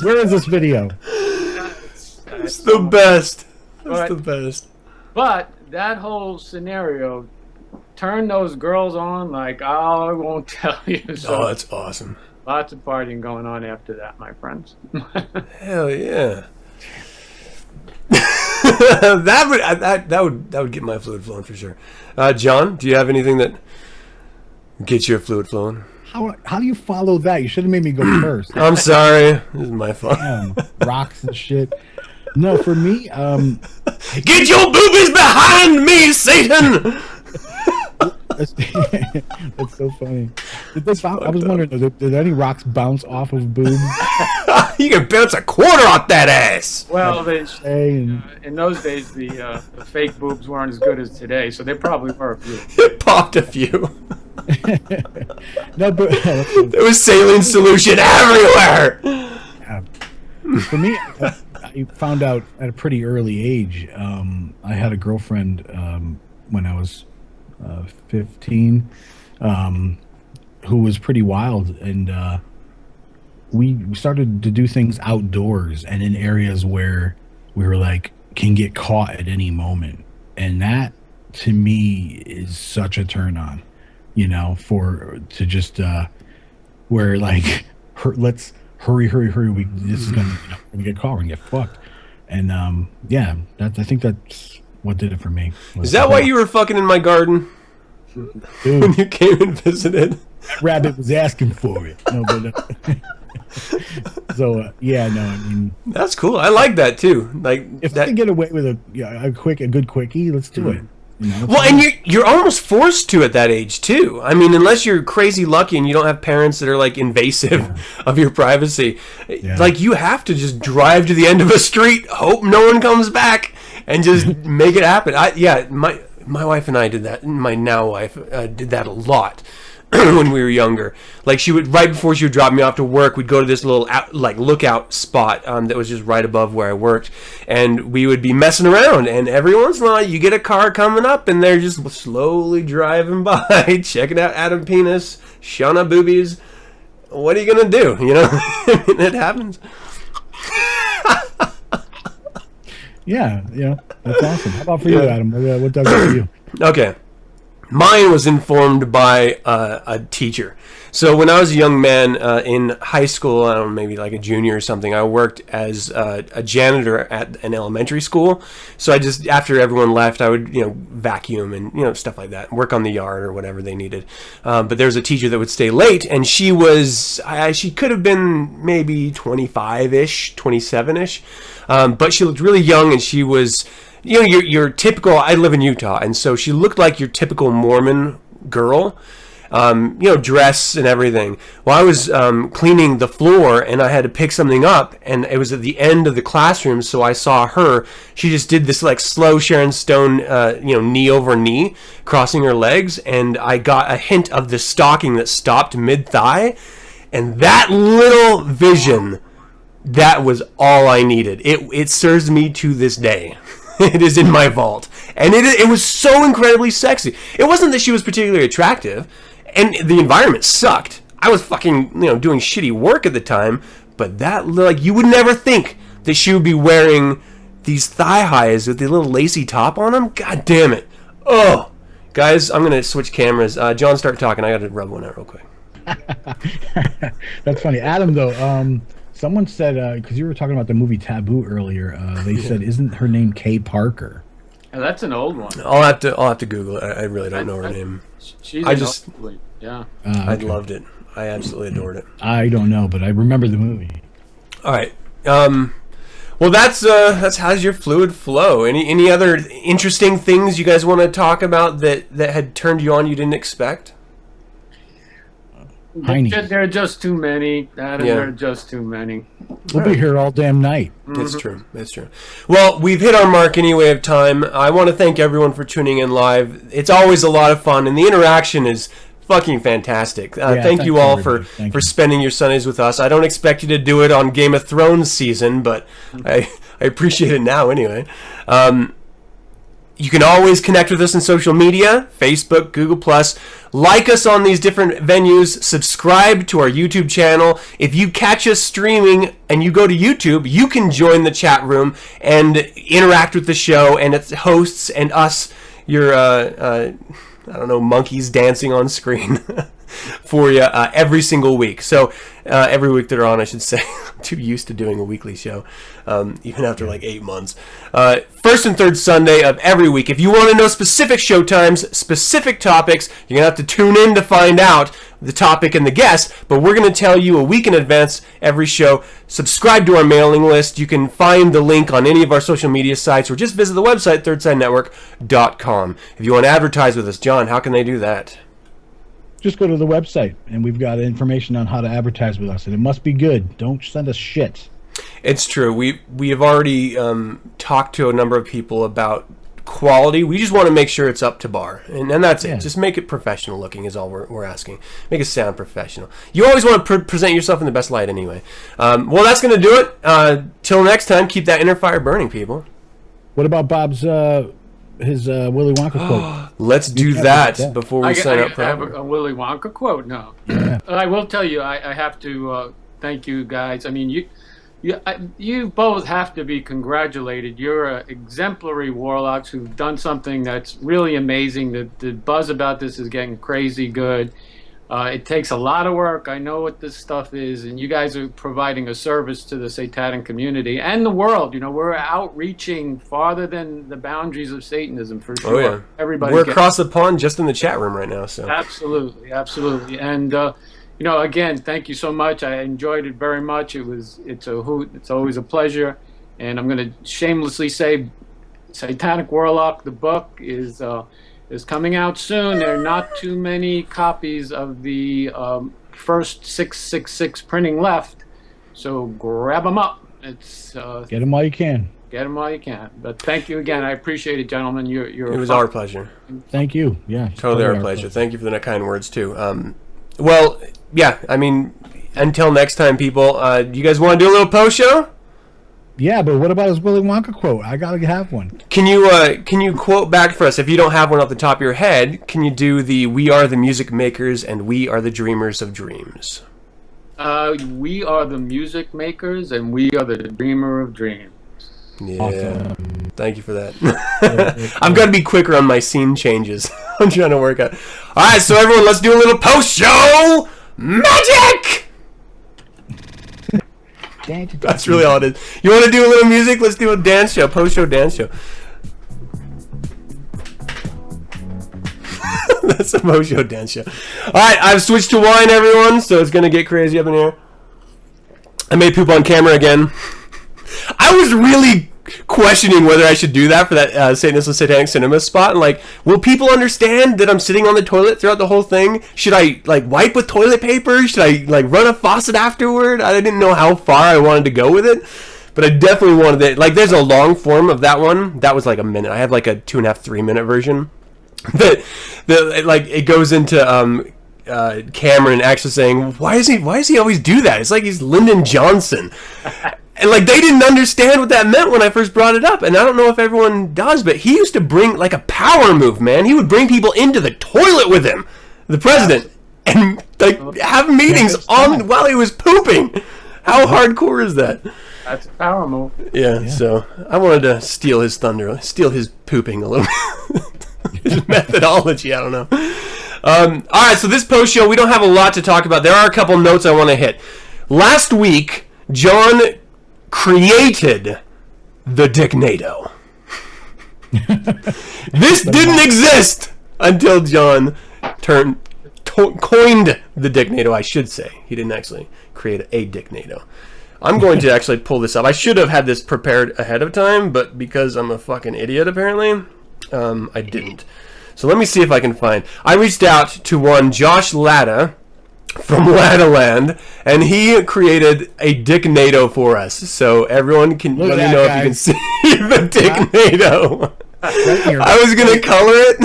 Speaker 3: Where is this video?
Speaker 1: It's the best. It's the best.
Speaker 4: But that whole scenario turned those girls on like, I won't tell you. So
Speaker 1: that's awesome.
Speaker 4: Lots of partying going on after that, my friends.
Speaker 1: Hell yeah. that would get my fluid flowing for sure. John, do you have anything that gets your fluid flowing?
Speaker 3: How do you follow that? You should have made me go first.
Speaker 1: I'm sorry. This is my fault.
Speaker 3: Damn, rocks and shit. No, for me,
Speaker 1: get your boobies behind me, Satan!
Speaker 3: That's so funny. I was wondering, did any rocks bounce off of boobs?
Speaker 1: You can bounce a quarter off that ass.
Speaker 4: Well, in those days, the fake boobs weren't as good as today, so there probably were a few.
Speaker 1: It popped a few.
Speaker 3: No, but
Speaker 1: there was saline solution everywhere.
Speaker 3: For me, I found out at a pretty early age. I had a girlfriend when I was 15, who was pretty wild, and we started to do things outdoors and in areas where we were like can get caught at any moment, and that to me is such a turn on, to just where like let's hurry, this is gonna get caught, we're gonna get fucked. And I think that's what did it for me.
Speaker 1: Is that why you were fucking in my garden?
Speaker 3: Dude,
Speaker 1: when you came and visited?
Speaker 3: That rabbit was asking for it. No, but so I mean,
Speaker 1: that's cool. I like that too. Like,
Speaker 3: if I can get away with a good quickie, let's do it. You know?
Speaker 1: Well, and you're almost forced to at that age too. I mean, unless you're crazy lucky and you don't have parents that are like invasive of your privacy, like you have to just drive to the end of a street, hope no one comes back, and just make it happen. My wife and I did that. My now wife did that a lot when we were younger. Like she would, right before she would drop me off to work, we'd go to this little lookout spot that was just right above where I worked, and we would be messing around. And every once in a while, you get a car coming up, and they're just slowly driving by, checking out Adam Penis, Shauna Boobies. What are you gonna do? You know, I mean, it happens.
Speaker 3: Yeah, that's awesome. How about for you, Adam? What does it for you?
Speaker 1: Okay. Mine was informed by a teacher. So when I was a young man in high school, I don't know, maybe like a junior or something, I worked as a janitor at an elementary school. So I just, after everyone left, I would, vacuum and, stuff like that, work on the yard or whatever they needed. But there was a teacher that would stay late, and she could have been maybe 25-ish, 27-ish. But she looked really young, and she was, your typical, I live in Utah, and so she looked like your typical Mormon girl, dress and everything. Well, I was cleaning the floor, and I had to pick something up, and it was at the end of the classroom, so I saw her. She just did this like slow Sharon Stone, knee over knee, crossing her legs, and I got a hint of the stocking that stopped mid-thigh, and that little vision, that was all I needed. It serves me to this day. It is in my vault. And it was so incredibly sexy. It wasn't that she was particularly attractive, and the environment sucked. I was fucking, doing shitty work at the time, but that, like, you would never think that she would be wearing these thigh highs with the little lacy top on them. God damn it. Oh. Guys, I'm going to switch cameras. John, start talking. I got to rub one out real quick.
Speaker 3: That's funny. Adam, though, someone said, because you were talking about the movie Taboo earlier, they said, isn't her name Kay Parker?
Speaker 4: Yeah, that's an old one.
Speaker 1: I'll have to Google it. I really don't know her name.
Speaker 4: Yeah.
Speaker 1: I loved it. I absolutely adored it.
Speaker 3: I don't know, but I remember the movie.
Speaker 1: All right. Well, that's how's your fluid flow. Any other interesting things you guys want to talk about that had turned you on you didn't expect?
Speaker 4: There are just too many, Adam. Yeah. There are just too many.
Speaker 3: We'll be here all damn night.
Speaker 1: It's true. It's true. Well, we've hit our mark anyway of time. I want to thank everyone for tuning in live. It's always a lot of fun, and the interaction is fucking fantastic. Thank you all for spending your Sundays with us. I don't expect you to do it on Game of Thrones season, but I appreciate it now anyway. You can always connect with us on social media, Facebook, Google+. Like us on these different venues. Subscribe to our YouTube channel. If you catch us streaming and you go to YouTube, you can join the chat room and interact with the show and its hosts and us, your, monkeys dancing on screen for you every single week. So every week they're on, I should say. I'm too used to doing a weekly show, even after like 8 months. First and third Sunday of every week. If you want to know specific show times, specific topics, you're going to have to tune in to find out the topic and the guest, but we're going to tell you a week in advance every show. Subscribe to our mailing list. You can find the link on any of our social media sites, or just visit the website, thirdsidenetwork.com. If you want to advertise with us, John, how can they do that?
Speaker 3: Just go to the website, and we've got information on how to advertise with us, and it must be good. Don't send us shit.
Speaker 1: It's true. We have already talked to a number of people about quality. We just want to make sure it's up to bar, and that's it. Just make it professional looking is all we're asking. Make it sound professional. You always want to present yourself in the best light anyway. Well, that's going to do it. Till next time, keep that inner fire burning, people.
Speaker 3: What about Bob's his Willy Wonka quote?
Speaker 1: Let's do that before we sign up.
Speaker 4: I have a Willy Wonka quote now. I will tell you, I have to thank you guys. I mean, you both have to be congratulated. You're exemplary warlocks who've done something that's really amazing. The buzz about this is getting crazy good. It takes a lot of work. I know what this stuff is, and you guys are providing a service to the Satanic community and the world. We're outreaching farther than the boundaries of Satanism, for sure.
Speaker 1: Oh, yeah. We're across the pond just in the chat room right now. So absolutely.
Speaker 4: And again, thank you so much. I enjoyed it very much. It's a hoot. It's always a pleasure. And I'm going to shamelessly say, Satanic Warlock, the book, is coming out soon. There are not too many copies of the first 666 printing left, so grab them up. It's
Speaker 3: Get them while you can.
Speaker 4: Get them while you can. But thank you again. I appreciate it, gentlemen. It
Speaker 1: was our pleasure.
Speaker 3: Thank you. Yeah,
Speaker 1: totally our pleasure. Thank you for the kind words too. Well, yeah. I mean, until next time, people. You guys want to do a little post show?
Speaker 3: Yeah, but what about his Willy Wonka quote? I gotta have one.
Speaker 1: Can you quote back for us? If you don't have one off the top of your head, can you do the "We are the music makers and we are the dreamers of dreams"?
Speaker 4: We are the music makers and we are the dreamer of dreams.
Speaker 1: Yeah,
Speaker 3: awesome.
Speaker 1: Thank you for that. I've got to be quicker on my scene changes. I'm trying to work out. All right, so everyone, let's do a little post-show magic. That's really all it is. You want to do a little music? Let's do a dance show, post-show dance show. That's a post-show dance show. All right, I've switched to wine, everyone, so it's gonna get crazy up in here. I made poop on camera again. I was really questioning whether I should do that for that Satanist and Satanic Cinema spot. And like, will people understand that I'm sitting on the toilet throughout the whole thing? Should I like wipe with toilet paper? Should I like run a faucet afterward? I didn't know how far I wanted to go with it, but I definitely wanted it. Like, there's a long form of that one. That was like a minute. I have like a 2.5, 3 minute version. that like it goes into Cameron actually saying, why does he always do that? It's like he's Lyndon Johnson. And like, they didn't understand what that meant when I first brought it up, and I don't know if everyone does, but he used to bring like a power move, man. He would bring people into the toilet with him, the president, and like have meetings on while he was pooping. How hardcore is that?
Speaker 4: That's a power move.
Speaker 1: Yeah, so I wanted to steal his thunder, steal his pooping a little bit. His methodology, I don't know. All right, so this post show, we don't have a lot to talk about. There are a couple notes I want to hit. Last week, John created the Dignado. This didn't exist until John coined the Dignado, I should say. He didn't actually create a Dignado. I'm going to actually pull this up. I should have had this prepared ahead of time, but because I'm a fucking idiot, apparently, I didn't. So let me see if I can find. I reached out to one Josh Latta from Ladaland, and he created a Dignado for us. So everyone can let me know if you can see the Dignado. I was gonna color it.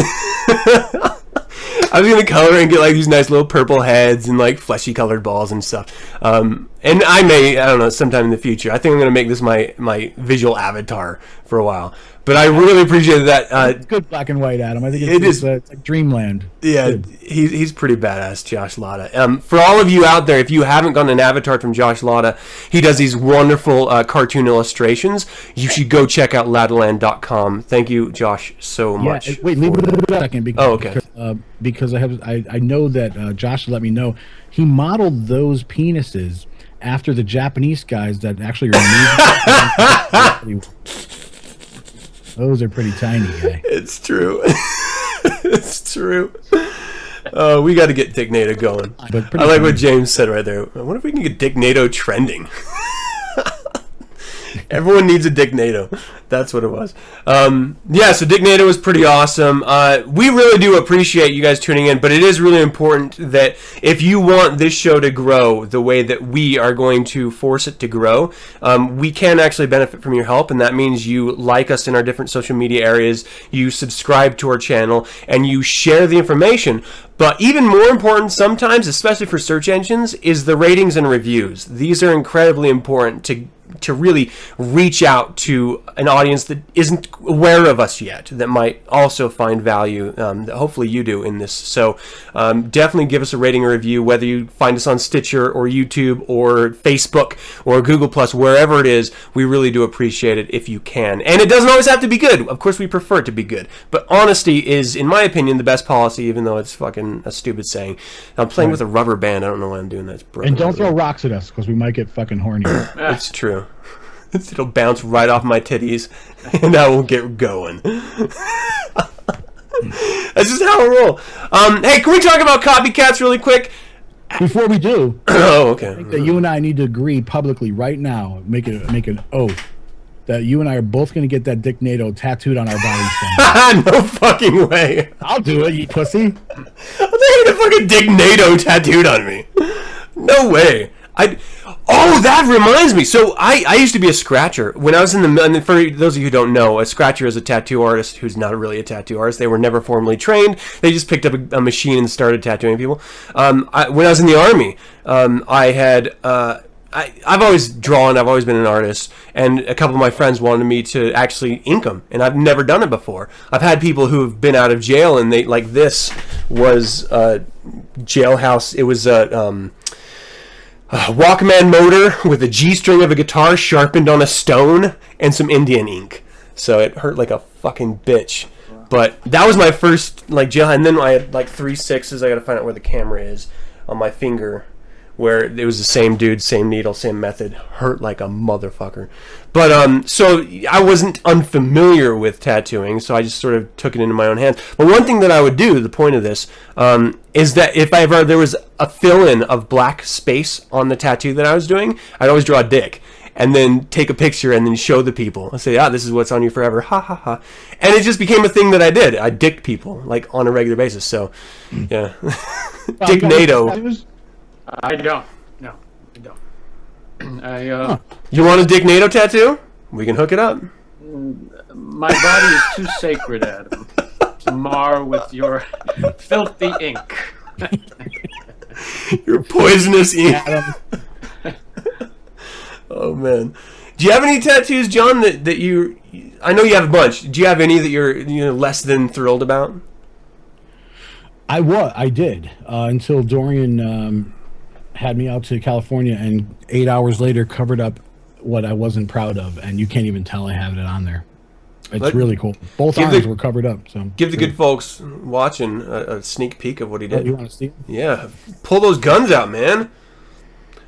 Speaker 1: I was gonna color it and get like these nice little purple heads and like fleshy colored balls and stuff. And I don't know, sometime in the future. I think I'm gonna make this my visual avatar for a while. But I really appreciated that.
Speaker 3: It's good black and white, Adam. I think it's like dreamland.
Speaker 1: Yeah, he's pretty badass, Josh Latta. For all of you out there, if you haven't gotten an avatar from Josh Latta, he does these wonderful cartoon illustrations. You should go check out ladaland.com. Thank you, Josh, so much.
Speaker 3: Wait, leave it a second. Because,
Speaker 1: okay.
Speaker 3: Because I know that Josh let me know he modeled those penises after the Japanese guys that actually removed. Those are pretty tiny, guy.
Speaker 1: It's true. It's true. We got to get Dignado going. I like what James said right there. I wonder if we can get Dignado trending. Everyone needs a Dignado. That's what it was. Yeah, so Dignado was pretty awesome. We really do appreciate you guys tuning in, but it is really important that if you want this show to grow the way that we are going to force it to grow, we can actually benefit from your help, and that means you like us in our different social media areas, you subscribe to our channel, and you share the information. But even more important sometimes, especially for search engines, is the ratings and reviews. These are incredibly important to really reach out to an audience that isn't aware of us yet, that might also find value, that hopefully you do in this. So definitely give us a rating or review, whether you find us on Stitcher or YouTube or Facebook or Google+, wherever it is. We really do appreciate it if you can. And it doesn't always have to be good. Of course, we prefer it to be good. But honesty is, in my opinion, the best policy, even though it's fucking a stupid saying. I'm playing with a rubber band. I don't know why I'm doing that.
Speaker 3: And don't throw rocks at us, because we might get fucking horny.
Speaker 1: It's true. It'll bounce right off my titties, and I will get going. That's just how I roll. Hey, can we talk about copycats really quick?
Speaker 3: Before we do,
Speaker 1: oh, okay.
Speaker 3: I think that you and I need to agree publicly right now, make an oath, that you and I are both going to get that Dick NATO tattooed on our bodies.
Speaker 1: No fucking way.
Speaker 3: I'll do it, you pussy.
Speaker 1: I'm gonna get a fucking Dick NATO tattooed on me. No way. Oh, that reminds me. So I used to be a scratcher when I was in the. And for those of you who don't know, a scratcher is a tattoo artist who's not really a tattoo artist. They were never formally trained. They just picked up a machine and started tattooing people. When I was in the army, I had. I've always drawn. I've always been an artist, and a couple of my friends wanted me to actually ink them, and I've never done it before. I've had people who have been out of jail, and they like this was jailhouse. It was a Walkman motor with a G string of a guitar sharpened on a stone and some Indian ink. So it hurt like a fucking bitch. But that was my first like jail, and then I had like 3 6s. I got to find out where the camera is on my finger, where it was the same dude, same needle, same method. Hurt like a motherfucker. But so I wasn't unfamiliar with tattooing, so I just sort of took it into my own hands. But one thing that I would do, the point of this, is that if there was a fill-in of black space on the tattoo that I was doing, I'd always draw a dick. And then take a picture and then show the people. I say, this is what's on you forever. Ha ha ha. And it just became a thing that I did. I dicked people like on a regular basis. So, yeah. Dick NATO.
Speaker 4: I don't. No, I don't.
Speaker 1: You want a Dick NATO tattoo? We can hook it up.
Speaker 4: My body is too sacred, Adam, to mar with your filthy ink.
Speaker 1: Your poisonous ink. Oh man, do you have any tattoos, John? That you? I know you have a bunch. Do you have any that you're less than thrilled about?
Speaker 3: I did until Dorian had me out to California, and 8 hours later covered up what I wasn't proud of, and you can't even tell I have it on there. It's really cool. Both arms were covered up. So
Speaker 1: give the good folks watching a sneak peek of what he did.
Speaker 3: You want to see it?
Speaker 1: Yeah, pull those guns out, man.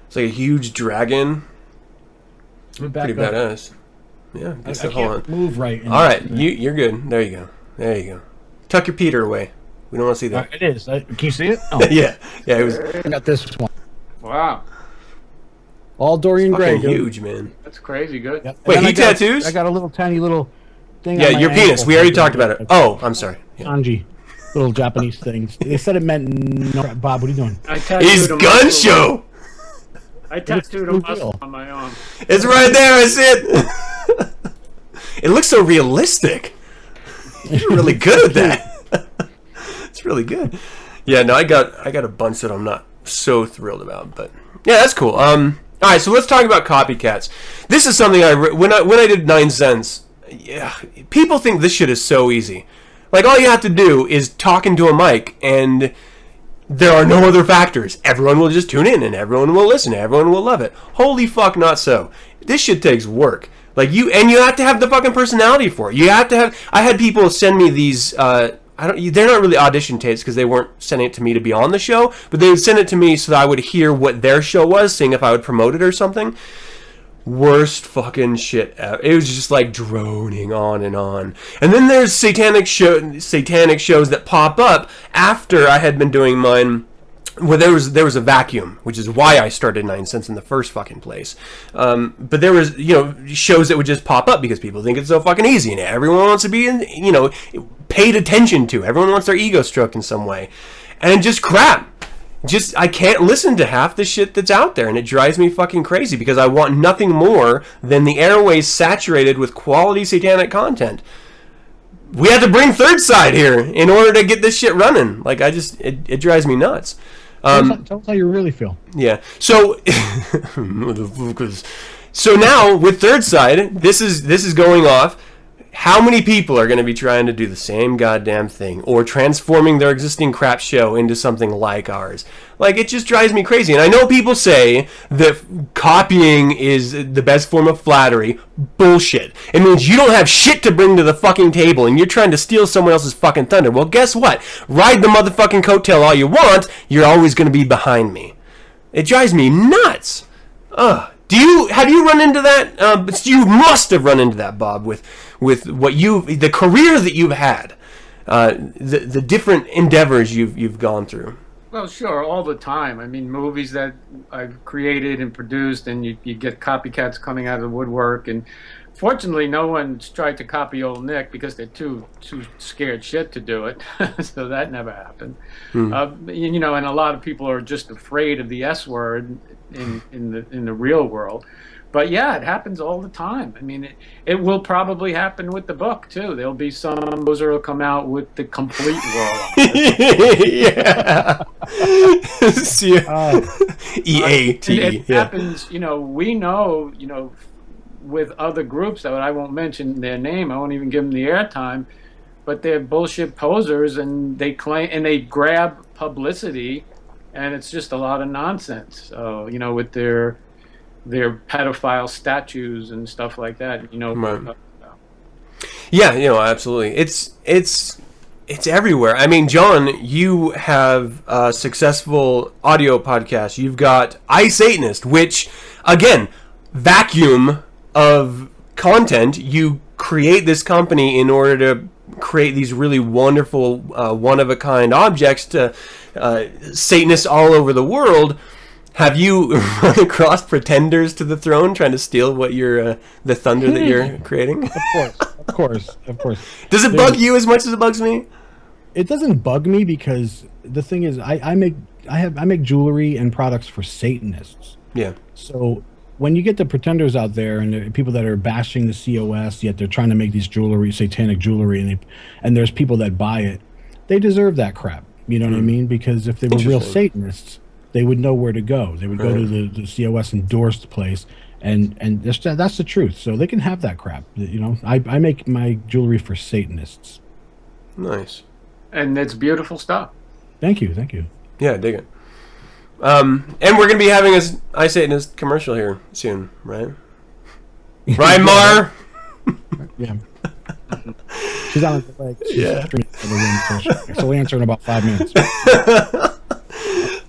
Speaker 1: It's like a huge dragon. Pretty badass. Yeah,
Speaker 3: I can't move right.
Speaker 1: All right, you're good. There you go. There you go. Tuck your Peter away. We don't want to see that.
Speaker 3: It is. Can you see it? Oh.
Speaker 1: Yeah. It was.
Speaker 3: I got this one.
Speaker 4: Wow.
Speaker 3: All Dorian Gray.
Speaker 1: Huge, man.
Speaker 4: That's crazy good.
Speaker 3: Yep.
Speaker 1: Wait, he tattoos?
Speaker 3: I got a little tiny little thing.
Speaker 1: Yeah,
Speaker 3: on my
Speaker 1: your penis.
Speaker 3: ankle.
Speaker 1: We already talked about it. Oh, I'm sorry.
Speaker 3: Kanji. Little Japanese things. They said it meant no. Bob, what are you doing?
Speaker 1: He's gun show.
Speaker 4: I tattooed a muscle on my arm.
Speaker 1: It's right there. I see it. It looks so realistic. You're really good at that. It's really good. Yeah, no, I got a bunch that I'm not so thrilled about, but yeah, that's cool. All right, so let's talk about copycats. This is something when I did 9 cents. Yeah, people think this shit is so easy. Like all you have to do is talk into a mic and there are no other factors. Everyone will just tune in and everyone will listen. Everyone will love it. Holy fuck, not so. This shit takes work. Like you have to have the fucking personality for it. You have to have. I had people send me these. They're not really audition tapes because they weren't sending it to me to be on the show, but they would send it to me so that I would hear what their show was, seeing if I would promote it or something. Worst fucking shit ever. It was just like droning on and on. And then there's satanic shows that pop up after I had been doing mine, where there was a vacuum, which is why I started 9 cents in the first fucking place. But there was shows that would just pop up because people think it's so fucking easy and everyone wants to be paid attention to. Everyone wants their ego stroked in some way, and just crap. I can't listen to half the shit that's out there, and it drives me fucking crazy because I want nothing more than the airways saturated with quality satanic content. We have to bring Third Side here in order to get this shit running. Like, it drives me nuts.
Speaker 3: Tell us how you really feel.
Speaker 1: Yeah. So, so now with Third Side, this is going off. How many people are going to be trying to do the same goddamn thing or transforming their existing crap show into something like ours? Like, it just drives me crazy. And I know people say that copying is the best form of flattery. Bullshit. It means you don't have shit to bring to the fucking table and you're trying to steal someone else's fucking thunder. Well, guess what? Ride the motherfucking coattail all you want. You're always going to be behind me. It drives me nuts. Ugh. Have you run into that? You must have run into that, Bob, with the career that you've had, the different endeavors you've gone through.
Speaker 4: Well, sure, all the time. I mean, movies that I've created and produced, and you get copycats coming out of the woodwork, and Fortunately, no one's tried to copy old Nick because they're too scared shit to do it. So that never happened. You know, and a lot of people are just afraid of the S word in the real world. But yeah, it happens all the time. I mean, it will probably happen with the book too. There'll be some composer who'll come out with the complete world.
Speaker 1: Yeah. EAT.
Speaker 4: It happens. You know, we know. You know, with other groups that I won't mention their name. I won't even give them the airtime. But they're bullshit posers, and they claim and they grab publicity, and it's just a lot of nonsense. So you know, with their pedophile statues and stuff like that, you know.
Speaker 1: Right. Yeah, you know, absolutely. It's everywhere. I mean, John, you have a successful audio podcast. You've got Satanist, which, again, vacuum of content. You create this company in order to create these really wonderful, one-of-a-kind objects to Satanists all over the world. Have you run across pretenders to the throne trying to steal what you're, the thunder that you're creating?
Speaker 3: Of course.
Speaker 1: Does it bug you as much as it bugs me?
Speaker 3: It doesn't bug me because the thing is, I make jewelry and products for Satanists.
Speaker 1: Yeah.
Speaker 3: So when you get the pretenders out there and the people that are bashing the COS, yet they're trying to make these jewelry, satanic jewelry, and there's people that buy it, they deserve that crap. You know what I mean? Because if they were real Satanists, they would know where to go. They would go to the COS endorsed place, and that's the truth. So they can have that crap. You know, I make my jewelry for Satanists.
Speaker 1: Nice.
Speaker 4: And it's beautiful stuff.
Speaker 3: Thank you.
Speaker 1: Yeah, I dig it. And we're going to be having a Satanist commercial here soon, right? Right, Mar?
Speaker 3: Yeah. She's on the leg. So we'll answer in about 5 minutes.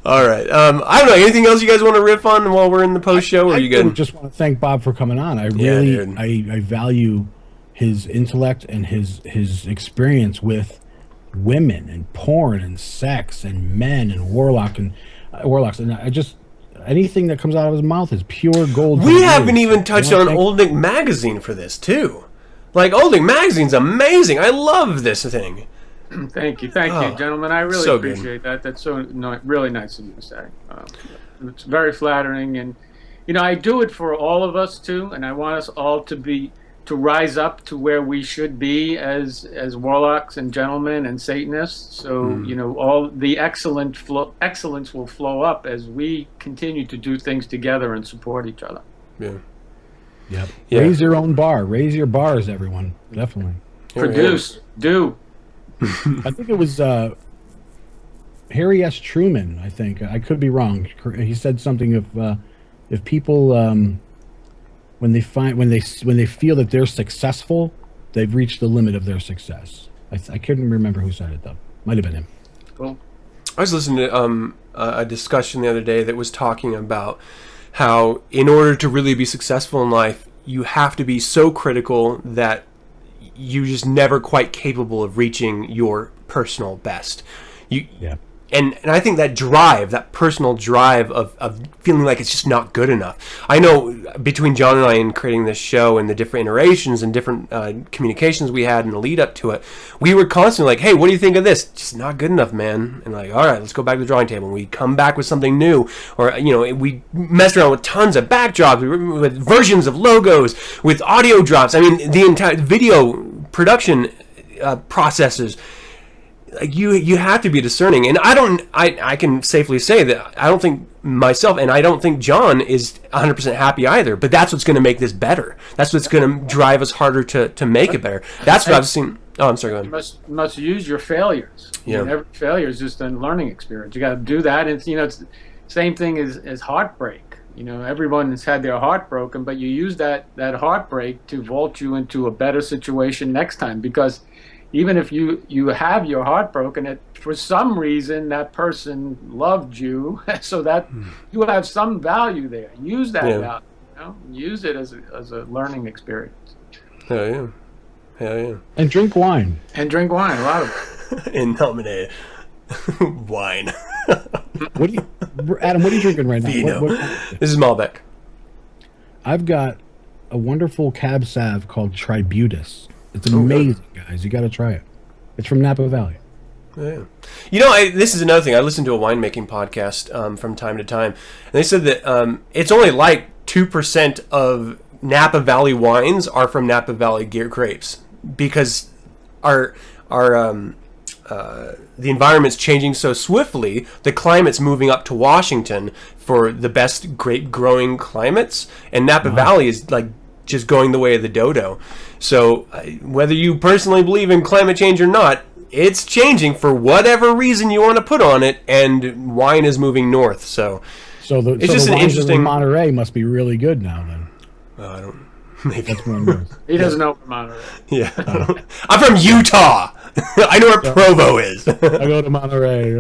Speaker 1: All right. I don't know. Anything else you guys want to riff on while we're in the post show? Or are you good?
Speaker 3: I just want to thank Bob for coming on. I really, I value his intellect and his experience with women and porn and sex and men and warlocks, and I just anything that comes out of his mouth is pure gold.
Speaker 1: We haven't even touched on Old Nick Magazine for this too. Like, Old Nick Magazine's amazing. I love this thing.
Speaker 4: Thank you, gentlemen. I really
Speaker 1: so
Speaker 4: appreciate that. That's so really nice of you to say. It's very flattering, and you know, I do it for all of us too, and I want us all to rise up to where we should be as warlocks and gentlemen and Satanists. So you know, all the excellence will flow up as we continue to do things together and support each other.
Speaker 3: Yep. Yeah. Raise your own bar. Raise your bars, everyone. Definitely.
Speaker 4: Do.
Speaker 3: I think it was Harry S. Truman. I think I could be wrong. He said something of if people when they feel that they're successful, they've reached the limit of their success. I couldn't remember who said it though. Might have been him.
Speaker 4: Cool.
Speaker 1: I was listening to a discussion the other day that was talking about how in order to really be successful in life, you have to be so critical that you're just never quite capable of reaching your personal best. And I think that drive, that personal drive of feeling like it's just not good enough. I know between John and I in creating this show and the different iterations and different communications we had in the lead up to it, we were constantly like, hey, what do you think of this? Just not good enough, man. And like, all right, let's go back to the drawing table. And we come back with something new. Or, you know, we messed around with tons of backdrops, with versions of logos, with audio drops. I mean, the entire video production processes. Like you have to be discerning, and I can safely say that I don't think myself, and I don't think John is 100% happy either. But that's what's going to make this better. That's what's going to drive us harder to make it better. That's what I've seen. Oh, I'm sorry. Go ahead.
Speaker 4: You must use your failures.
Speaker 1: Yeah.
Speaker 4: Every failure is just a learning experience. You got to do that. And it's the same thing as heartbreak. You know, everyone has had their heart broken, but you use that heartbreak to vault you into a better situation next time, because even if you have your heart broken, for some reason that person loved you, so that you have some value there. Use that value. You know? Use it as a learning experience.
Speaker 1: Hell yeah.
Speaker 3: And drink wine.
Speaker 4: A lot of it.
Speaker 1: And nominate wine.
Speaker 3: Adam, what are you drinking right now?
Speaker 1: Vino. This is Malbec.
Speaker 3: I've got a wonderful cab salve called Tributus. It's amazing, guys. You got to try it. It's from Napa Valley.
Speaker 1: Yeah. You know, this is another thing. I listen to a winemaking podcast from time to time, and they said that it's only like 2% of Napa Valley wines are from Napa Valley grapes, because our the environment's changing so swiftly. The climate's moving up to Washington for the best grape growing climates, and Napa Valley is like just going the way of the dodo. So whether you personally believe in climate change or not, it's changing for whatever reason you want to put on it, and wine is moving north. So it's just an interesting.
Speaker 3: Monterey must be really good now. Then
Speaker 1: I don't. Maybe
Speaker 3: that's one north.
Speaker 4: He doesn't know where Monterey.
Speaker 1: Yeah, I'm from Utah. I know where Provo is.
Speaker 3: I go to Monterey.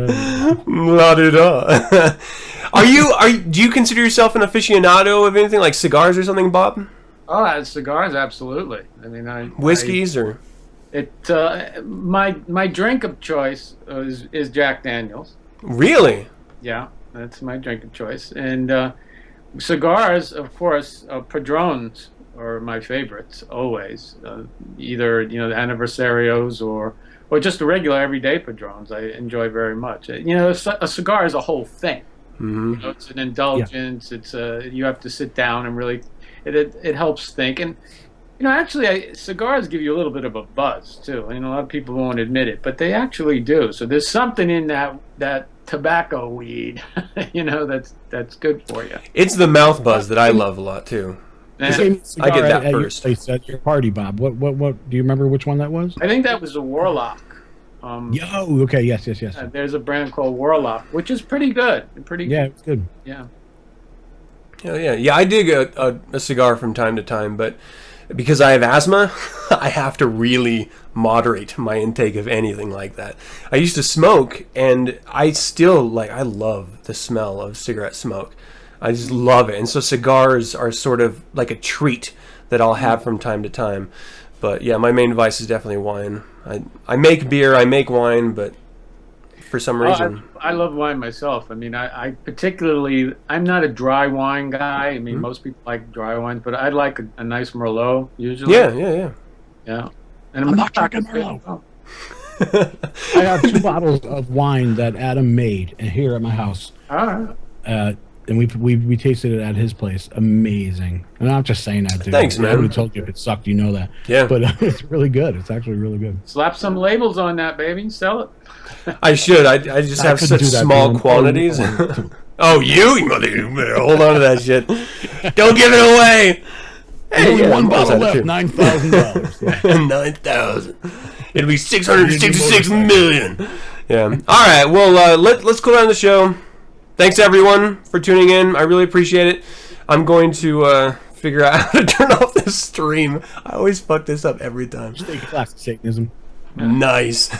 Speaker 1: La da da. Do you consider yourself an aficionado of anything like cigars or something, Bob?
Speaker 4: Oh, cigars, absolutely. I mean,
Speaker 1: whiskeys or.
Speaker 4: My drink of choice is Jack Daniel's.
Speaker 1: Really?
Speaker 4: Yeah, that's my drink of choice. And cigars, of course, Padrones are my favorites always. Either the Aniversarios or just the regular everyday Padrones. I enjoy very much. A cigar is a whole thing.
Speaker 1: Mm-hmm.
Speaker 4: It's an indulgence. Yeah. It's you have to sit down and really. It helps think. And actually, cigars give you a little bit of a buzz too. A lot of people won't admit it, but they actually do. So there's something in that tobacco weed, that's good for you.
Speaker 1: It's the mouth buzz that I love a lot too.
Speaker 4: I
Speaker 1: get that first.
Speaker 3: At your party, Bob. What? Do you remember which one that was?
Speaker 4: I think that was a Warlock.
Speaker 3: Okay. Yes.
Speaker 4: There's a brand called Warlock, which is pretty good.
Speaker 3: Yeah, it's good.
Speaker 4: Yeah.
Speaker 1: Yeah. I dig a cigar from time to time, but because I have asthma, I have to really moderate my intake of anything like that. I used to smoke, and I still I love the smell of cigarette smoke. I just love it. And so cigars are sort of like a treat that I'll have from time to time. But yeah, my main vice is definitely wine. I make beer, I make wine, but for some reason...
Speaker 4: I love wine myself. I mean, I particularly... I'm not a dry wine guy. I mean, most people like dry wines, but I like a nice Merlot, usually.
Speaker 1: Yeah.
Speaker 4: And
Speaker 3: I'm not drinking Merlot. I have 2 bottles of wine that Adam made here at my house.
Speaker 4: All right.
Speaker 3: And we tasted it at his place. Amazing. And I'm not just saying that, dude.
Speaker 1: Thanks, man.
Speaker 3: I would have told you if it sucked, you know that.
Speaker 1: Yeah.
Speaker 3: But it's really good. It's actually really good.
Speaker 4: Slap some labels on that, baby. Sell it.
Speaker 1: I should. I just have such small quantities. Oh, you better hold on to that shit. Don't give it away.
Speaker 3: Hey, one bottle left. $9,000.
Speaker 1: 9,000. It'll be 666 million. Yeah. All right. Well, let's go down the show. Thanks, everyone, for tuning in. I really appreciate it. I'm going to figure out how to turn off this stream. I always fuck this up every time.
Speaker 3: Stay classic Satanism.
Speaker 1: Nice.